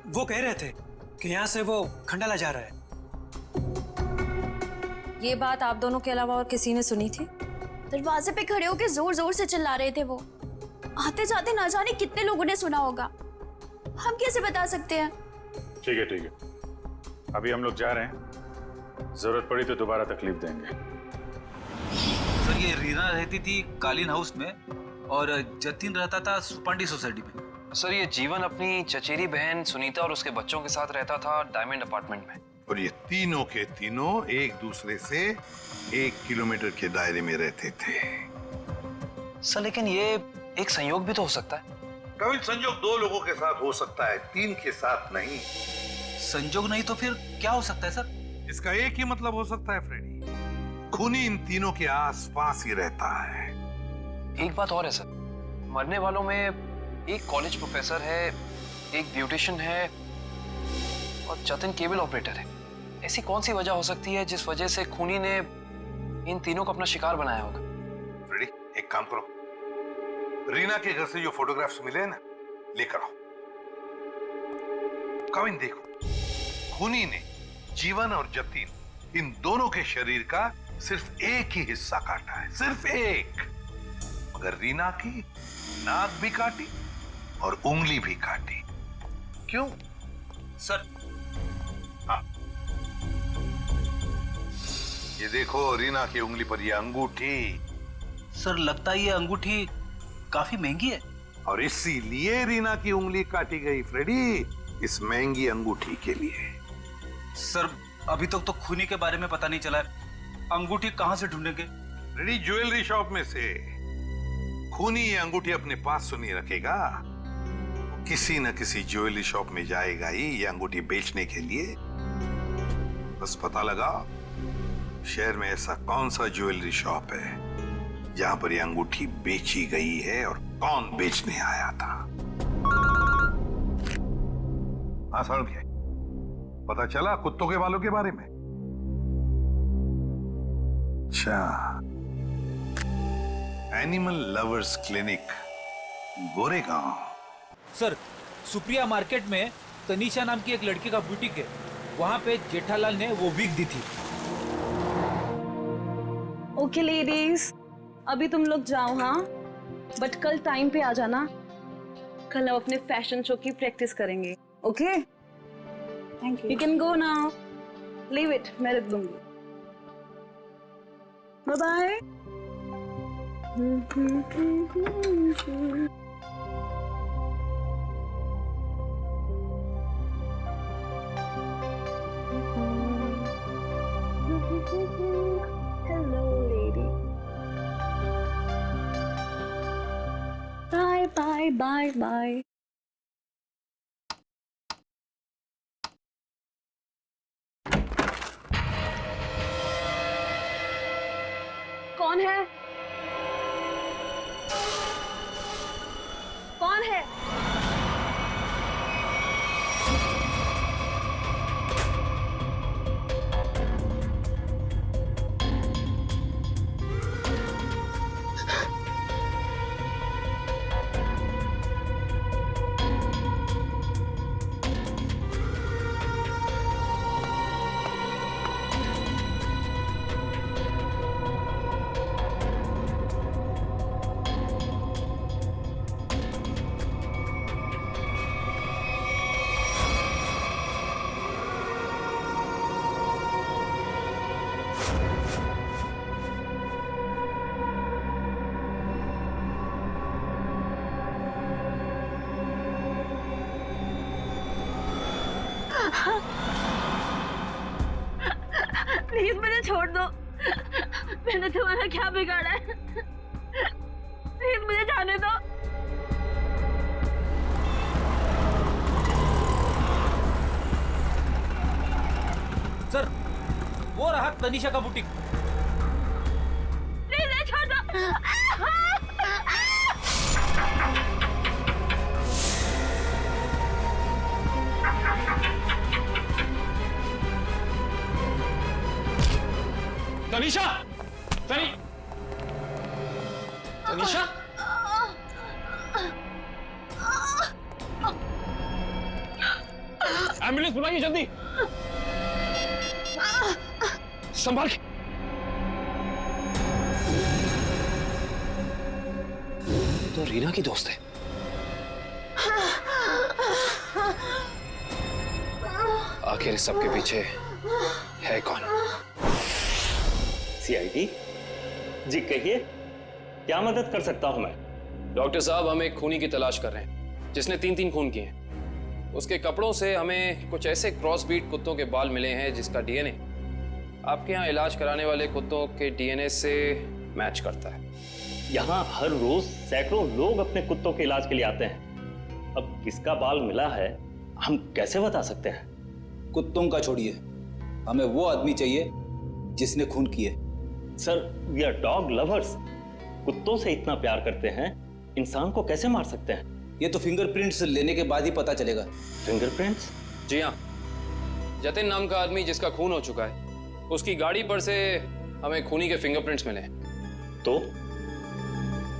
वो कह रहे थे कि यहाँ से वो खंडाला जा रहा है। ये बात आप दोनों के अलावा और किसी ने सुनी थी? दरवाजे पे खड़े होकर जोर जोर से चिल्ला रहे थे वो। आते जाते ना जाने कितने लोगों ने सुना होगा, हम कैसे बता सकते हैं? ठीक है ठीक है, अभी हम लोग जा रहे हैं, जरूरत पड़ी तो दोबारा तकलीफ देंगे। सर ये रीना रहती थी कालीन हाउस में और जतिन रहता था सुपांडी सोसाइटी में। सर ये जीवन अपनी चचेरी बहन सुनीता और उसके बच्चों के साथ रहता था डायमंड अपार्टमेंट में। और ये तीनों के तीनों एक दूसरे से 1 किलोमीटर के दायरे में रहते थे। सर लेकिन ये एक संयोग भी तो हो सकता है। कभी संयोग 2 लोगों के साथ हो सकता है, 3 के साथ नहीं। संयोग नहीं तो फिर क्या हो सकता है सर? इसका एक ही मतलब हो सकता है फ्रेडी, खूनी इन तीनों के आसपास ही रहता है। एक बात और है सर, मरने वालों में एक कॉलेज प्रोफेसर है, एक ब्यूटिशियन है और जतिन केबल ऑपरेटर है। ऐसी कौन सी वजह हो सकती है जिस वजह से खूनी ने इन तीनों को अपना शिकार बनाया होगा? फ्रेडी एक काम करो, रीना के घर से जो फोटोग्राफ्स मिले हैं ना, लेकर आओ। कविन देखो, खूनी ने जीवन और जतिन इन दोनों के शरीर का सिर्फ एक ही हिस्सा काटा है, सिर्फ एक। मगर रीना की नाक भी काटी और उंगली भी काटी। क्यों सर? हाँ, ये देखो रीना की उंगली पर ये अंगूठी। सर लगता है ये अंगूठी काफी महंगी है। और इसीलिए रीना की उंगली काटी गई फ्रेडी, इस महंगी अंगूठी के लिए। सर अभी तक तो खूनी के बारे में पता नहीं चला है, अंगूठी कहां से ढूंढेंगे? रेडी ज्वेलरी शॉप में से। खूनी ये अंगूठी अपने पास तो नहीं रखेगा, किसी न किसी ज्वेलरी शॉप में जाएगा ही ये अंगूठी बेचने के लिए। बस पता लगा शहर में ऐसा कौन सा ज्वेलरी शॉप है जहां पर ये अंगूठी बेची गई है और कौन बेचने आया था। हाँ सारुण, क्या पता चला कुत्तों के बालों के बारे में? अच्छा, animal lovers clinic, Goregaon. Sir Supriya market में तनीषा नाम की एक लड़की का बुटीक है, वहां पे जेठालाल ने वो विग दी थी। ओके लेडीज, अभी तुम लोग जाओ हाँ, बट कल टाइम पे आ जाना। कल हम अपने फैशन शो की प्रैक्टिस करेंगे। Okay, thank you. You can go now, leave it, मैं रख दूंगी। Bye bye. Hello, lady. Bye, bye, bye, bye. कौन है? कौन है? प्लीज मुझे छोड़ दो, मैंने तुम्हारा क्या बिगाड़ा है? प्लीज मुझे जाने दो। सर, वो रहा तनिषा का बुटीक। प्लीज छोड़ दो। तनिषा, तनिषा, एम्बुलेंस बुलाइए जल्दी। संभाल के। तो रीना की दोस्त है। आखिर इस सबके पीछे है कौन? सीआईडी जी, कहिए क्या मदद कर सकता हूं मैं? डॉक्टर साहब, हम एक खूनी की तलाश कर रहे हैं जिसने 3 खून किए हैं। उसके कपड़ों से हमें कुछ ऐसे क्रॉस ब्रीड कुत्तों के बाल मिले हैं जिसका डीएनए आपके यहाँ इलाज कराने वाले कुत्तों के डीएनए से मैच करता है। यहाँ हर रोज सैकड़ों लोग अपने कुत्तों के इलाज के लिए आते हैं। अब किसका बाल मिला है हम कैसे बता सकते हैं? कुत्तों का छोड़िए, हमें वो आदमी चाहिए जिसने खून किए। Sir, we are dog lovers. कुत्तों से इतना प्यार करते हैं, इंसान को कैसे मार सकते हैं? ये तो फिंगरप्रिंट्स लेने के बाद ही पता चलेगा। फिंगरप्रिंट्स? जी हाँ, जतिन नाम का आदमी जिसका खून हो चुका है, उसकी गाड़ी पर से हमें खूनी के फिंगरप्रिंट्स मिले। तो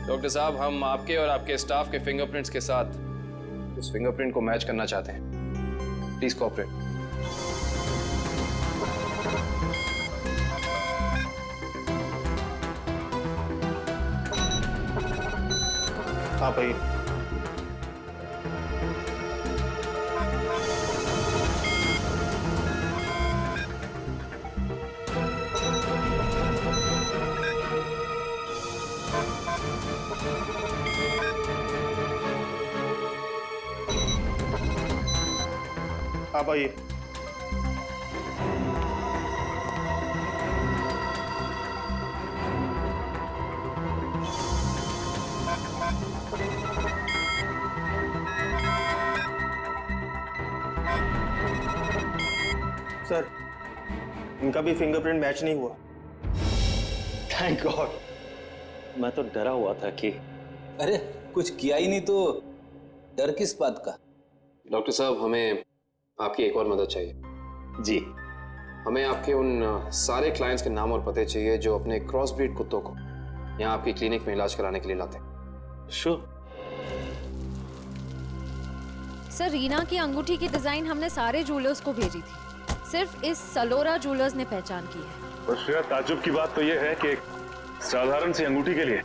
डॉक्टर साहब, हम आपके और आपके स्टाफ के फिंगरप्रिंट्स के साथ उस फिंगरप्रिंट को मैच करना चाहते हैं। Please cooperate. हाँ भाई। आप आइए। सर, इनका भी फिंगरप्रिंट मैच नहीं हुआ। थैंक गॉड, मैं तो डरा हुआ था कि अरे कुछ किया ही नहीं तो डर किस बात का? डॉक्टर साहब, हमें आपकी एक और मदद चाहिए। जी। हमें आपके उन सारे क्लाइंट्स के नाम और पते चाहिए जो अपने क्रॉस ब्रीड कुत्तों को यहाँ आपकी क्लिनिक में इलाज कराने के लिए लाते हैं। श्योर। सर, रीना की अंगूठी की डिजाइन हमने सारे जूलर्स को भेजी थी, सिर्फ इस सलोरा जूलर्स ने पहचान की है। और श्रेया, ताज्जुब की बात तो यह है कि एक साधारण सी अंगूठी के लिए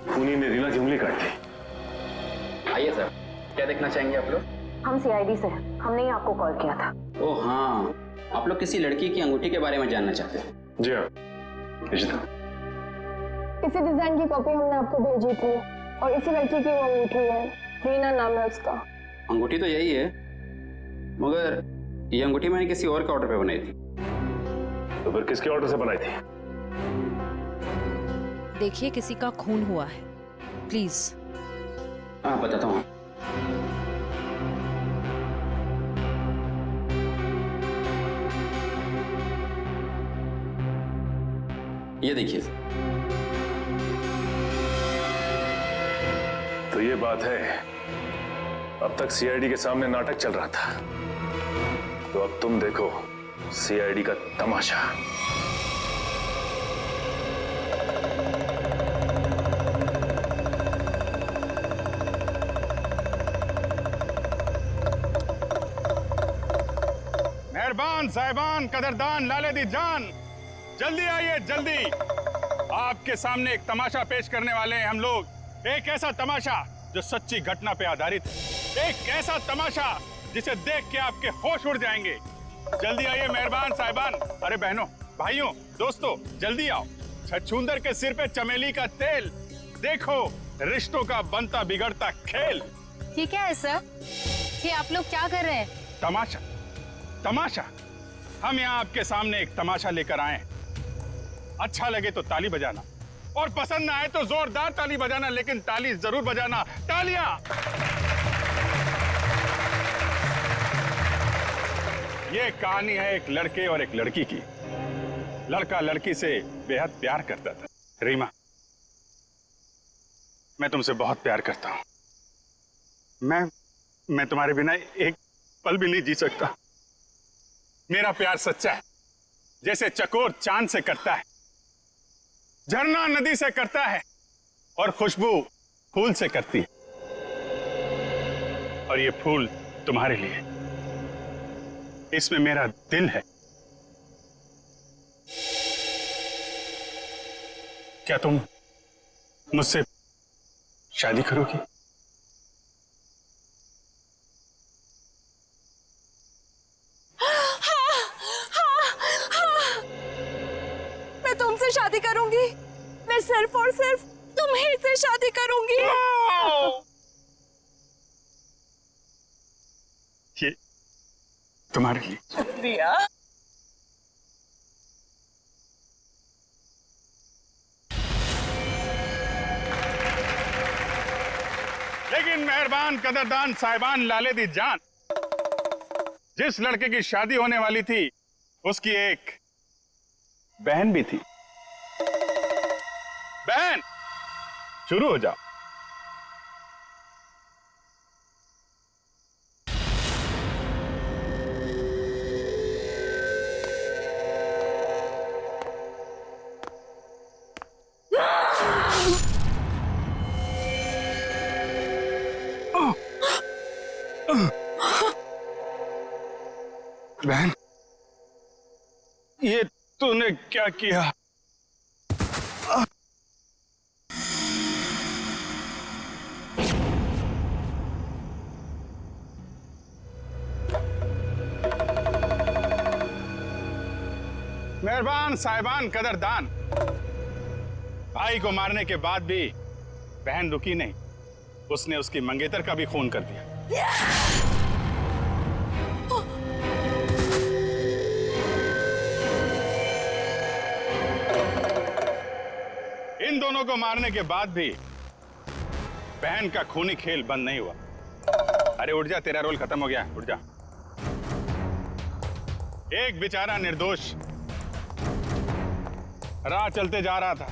खूनी ने रीना की उंगली काट दी। आइए सर, क्या देखना चाहेंगे आप लोग? हम सीआईडी से, हमने ही आपको कॉल किया था। ओह हाँ, आप लोग किसी लड़की की अंगूठी के बारे में जानना चाहते हैं? जी हाँ, इसी डिजाइन की कॉपी हमने आपको भेजी थी और इसी लड़की की वो अंगूठी है, रीना नाम है उसका। अंगूठी तो यही है, मगर ये अंगूठी मैंने किसी और के ऑर्डर पे बनाई थी। तो फिर किसके ऑर्डर से बनाई थी? देखिए, किसी का खून हुआ है, प्लीज। हाँ, बताता हूँ। ये देखिए। तो ये बात है, अब तक सीआईडी के सामने नाटक चल रहा था, तो अब तुम देखो सीआईडी का तमाशा। मेहरबान साहिबान, कदरदान, लाले दी जान, जल्दी आइए जल्दी। आपके सामने एक तमाशा पेश करने वाले हैं हम लोग। एक ऐसा तमाशा जो सच्ची घटना पे आधारित है, एक ऐसा तमाशा जिसे देख के आपके होश उड़ जाएंगे। जल्दी आइए मेहरबान साहिबान। अरे बहनों, भाइयों, दोस्तों, जल्दी आओ। छछूंदर के सिर पे चमेली का तेल, देखो रिश्तों का बनता बिगड़ता खेल। ये क्या है सर? ये आप लोग क्या कर रहे हैं? तमाशा, तमाशा। हम यहाँ आपके सामने एक तमाशा लेकर आए हैं। अच्छा लगे तो ताली बजाना और पसंद ना आए तो जोरदार ताली बजाना, लेकिन ताली जरूर बजाना। तालियां। ये कहानी है एक लड़के और एक लड़की की। लड़का लड़की से बेहद प्यार करता था। रीमा, मैं तुमसे बहुत प्यार करता हूं। मैं तुम्हारे बिना एक पल भी नहीं जी सकता। मेरा प्यार सच्चा है, जैसे चकोर चांद से करता है, झरना नदी से करता है और खुशबू फूल से करती है। और ये फूल तुम्हारे लिए, इसमें मेरा दिल है। क्या तुम मुझसे शादी करोगी? मैं तुमसे शादी करूंगी। मैं सिर्फ और सिर्फ तुम्हीं से शादी करूंगी। ये तुम्हारे लिए। शुक्रिया। लेकिन मेहरबान कदरदान साहिबान लाले दी जान, जिस लड़के की शादी होने वाली थी उसकी एक बहन भी थी। बहन, शुरू हो जाओ। बहन, ये तूने क्या किया? मेहरबान साहिबान कदरदान, भाई को मारने के बाद भी बहन रुकी नहीं। उसने उसकी मंगेतर का भी खून कर दिया। इन दोनों को मारने के बाद भी बहन का खूनी खेल बंद नहीं हुआ। अरे उठ जा, तेरा रोल खत्म हो गया, उठ जा। एक बेचारा निर्दोष राह चलते जा रहा था।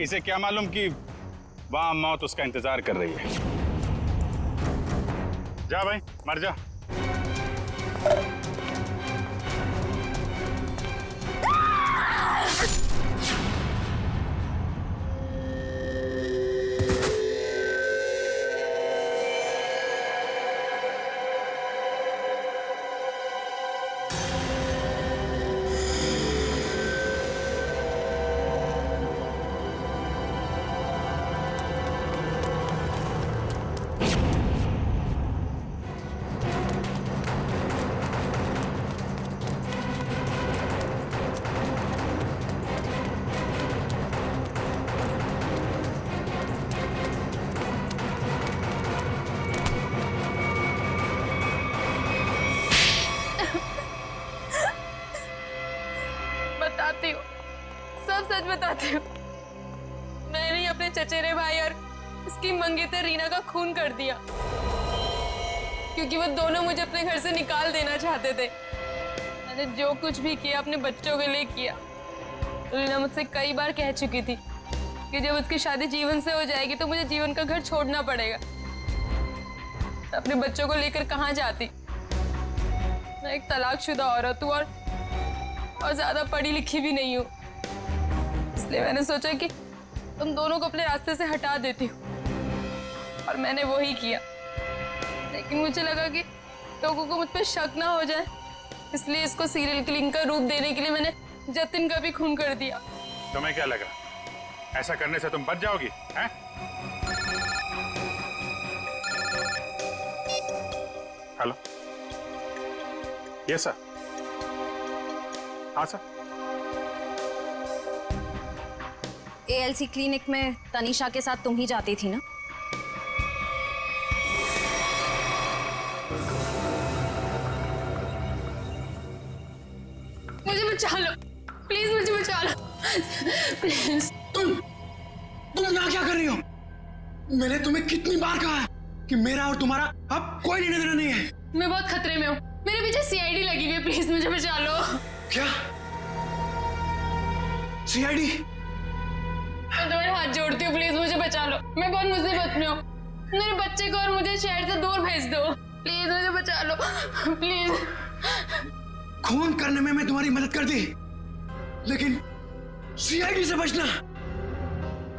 इसे क्या मालूम कि वहां मौत उसका इंतजार कर रही है। जा भाई, मर जा। बताती हूँ, सब सच बताती हूँ। मैंने ही अपने चचेरे भाई और उसकी मंगेतर रीना का खून कर दिया, क्योंकि वो दोनों मुझे अपने घर से निकाल देना चाहते थे। मैंने जो कुछ भी किया अपने बच्चों के लिए किया। रीना मुझसे कई बार कह चुकी थी कि जब उसकी शादी जीवन से हो जाएगी तो मुझे जीवन का घर छोड़ना पड़ेगा। अपने बच्चों को लेकर कहाँ जाती? मैं एक तलाकशुदा औरत हूँ और ज्यादा पढ़ी लिखी भी नहीं हूँ। इसलिए मैंने सोचा कि तुम दोनों को अपने रास्ते से हटा देती हूँ, और मैंने वही किया। लेकिन मुझे लगा कि लोगों को मुझ पर शक ना हो जाए, इसलिए इसको सीरियल किलिंग का रूप देने के लिए मैंने जतिन का भी खून कर दिया। तुम्हें क्या लगा ऐसा करने से तुम बच जाओगी? हैं? Hello, yes sir. हाँ सर। एएलसी क्लिनिक में तनीषा के साथ तुम ही जाती थी ना? प्लीज। तुम यहाँ क्या कर रही हो? मैंने तुम्हें कितनी बार कहा है कि मेरा और तुम्हारा अब कोई लेना देना नहीं है। मैं बहुत खतरे में हूँ, मेरे पीछे सीआईडी लगी हुई है, प्लीज मुझे बचा लो। क्या? सीआईडी? मैं तुम्हारे हाथ जोड़ती हूँ, प्लीज मुझे बचा लो, मैं बहुत मुसीबत में हूँ। मेरे बच्चे को और मुझे शहर से दूर भेज दो, प्लीज मुझे बचा लो, प्लीज। खून करने में मैं तुम्हारी मदद कर दी, लेकिन सीआईडी से बचना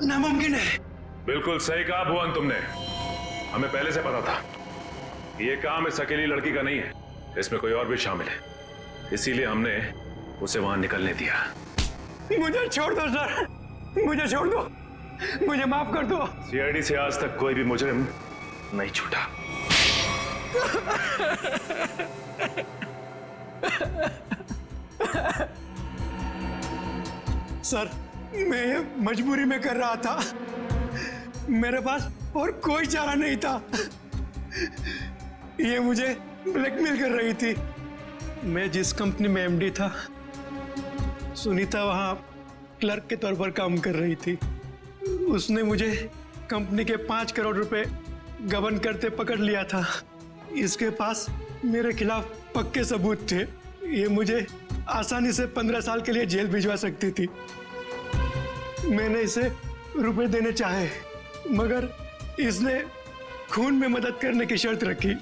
नामुमकिन है। बिल्कुल सही कहा भुवन तुमने। हमें पहले से पता था ये काम इस अकेली लड़की का नहीं है, इसमें कोई और भी शामिल है, इसीलिए हमने उसे वहां निकलने दिया। मुझे छोड़ दो सर, मुझे छोड़ दो, मुझे माफ कर दो। सीआईडी से आज तक कोई भी मुजरिम नहीं छूटा। सर, मैं ये मजबूरी में कर रहा था, मेरे पास और कोई चारा नहीं था। ये मुझे ब्लैकमेल कर रही थी। मैं जिस कंपनी में एमडी था, सुनीता वहां क्लर्क के तौर पर काम कर रही थी। उसने मुझे कंपनी के 5 करोड़ रुपए गबन करते पकड़ लिया था। इसके पास मेरे खिलाफ पक्के सबूत थे। ये मुझे आसानी से 15 साल के लिए जेल भिजवा सकती थी। मैंने इसे रुपए देने चाहे, मगर इसने खून में मदद करने की शर्त रखी।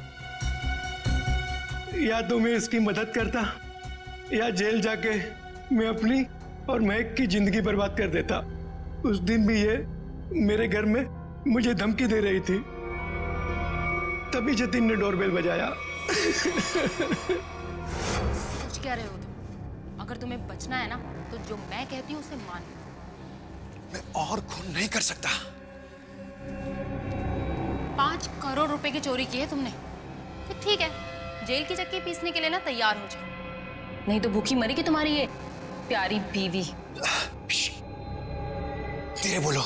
या तो मैं इसकी मदद करता या जेल जाके मैं अपनी और महक की जिंदगी बर्बाद कर देता। उस दिन भी ये मेरे घर में मुझे धमकी दे रही थी। तभी जतिन ने डोरबेल बजाया। सोच क्या रहे हो तुम? अगर तुम्हें बचना है ना तो जो मैं कहती हूँ उसे मान लो। मैं और खून नहीं कर सकता। 5 करोड़ रुपए की चोरी की है तुमने, तो ठीक है, जेल की चक्की पीसने के लिए ना तैयार हो जाओ, नहीं तो भूखी मरेगी तुम्हारी ये प्यारी बीवी। धीरे बोलो।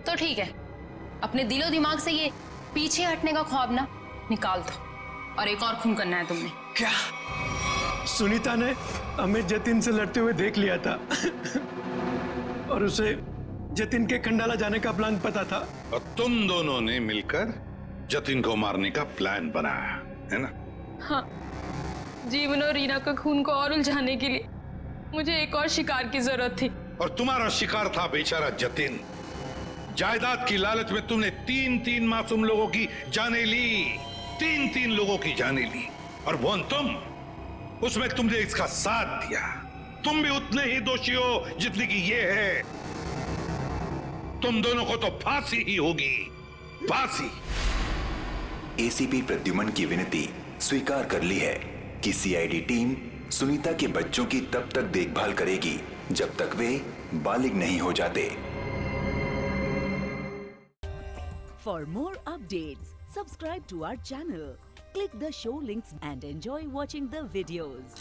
तो ठीक है, अपने दिलो दिमाग से ये पीछे हटने का ख्वाब ना निकाल दो, और एक और खून करना है तुमने। क्या? सुनीता ने हमें जतिन से लड़ते हुए देख लिया था और उसे जतिन के खंडाला जाने का प्लान पता था। और तुम दोनों ने मिलकर जतिन को मारने का प्लान बनाया है ना? हाँ, जीवन और रीना का खून को और उलझाने के लिए मुझे एक और शिकार की जरूरत थी। और तुम्हारा शिकार था बेचारा जतिन। जायदाद की लालच में तुमने 3 मासूम लोगों की जानें ली, 3 लोगों की जानें ली। और वो तुम, उसमें तुमने इसका साथ दिया। तुम भी उतने ही दोषी हो जितनी की ये है। तुम दोनों को तो फांसी ही होगी, फांसी। एसीपी प्रद्युमन की विनती स्वीकार कर ली है कि सीआईडी टीम सुनीता के बच्चों की तब तक देखभाल करेगी जब तक वे बालिग नहीं हो जाते। For more updates, subscribe to our channel, click the show links and enjoy watching the videos.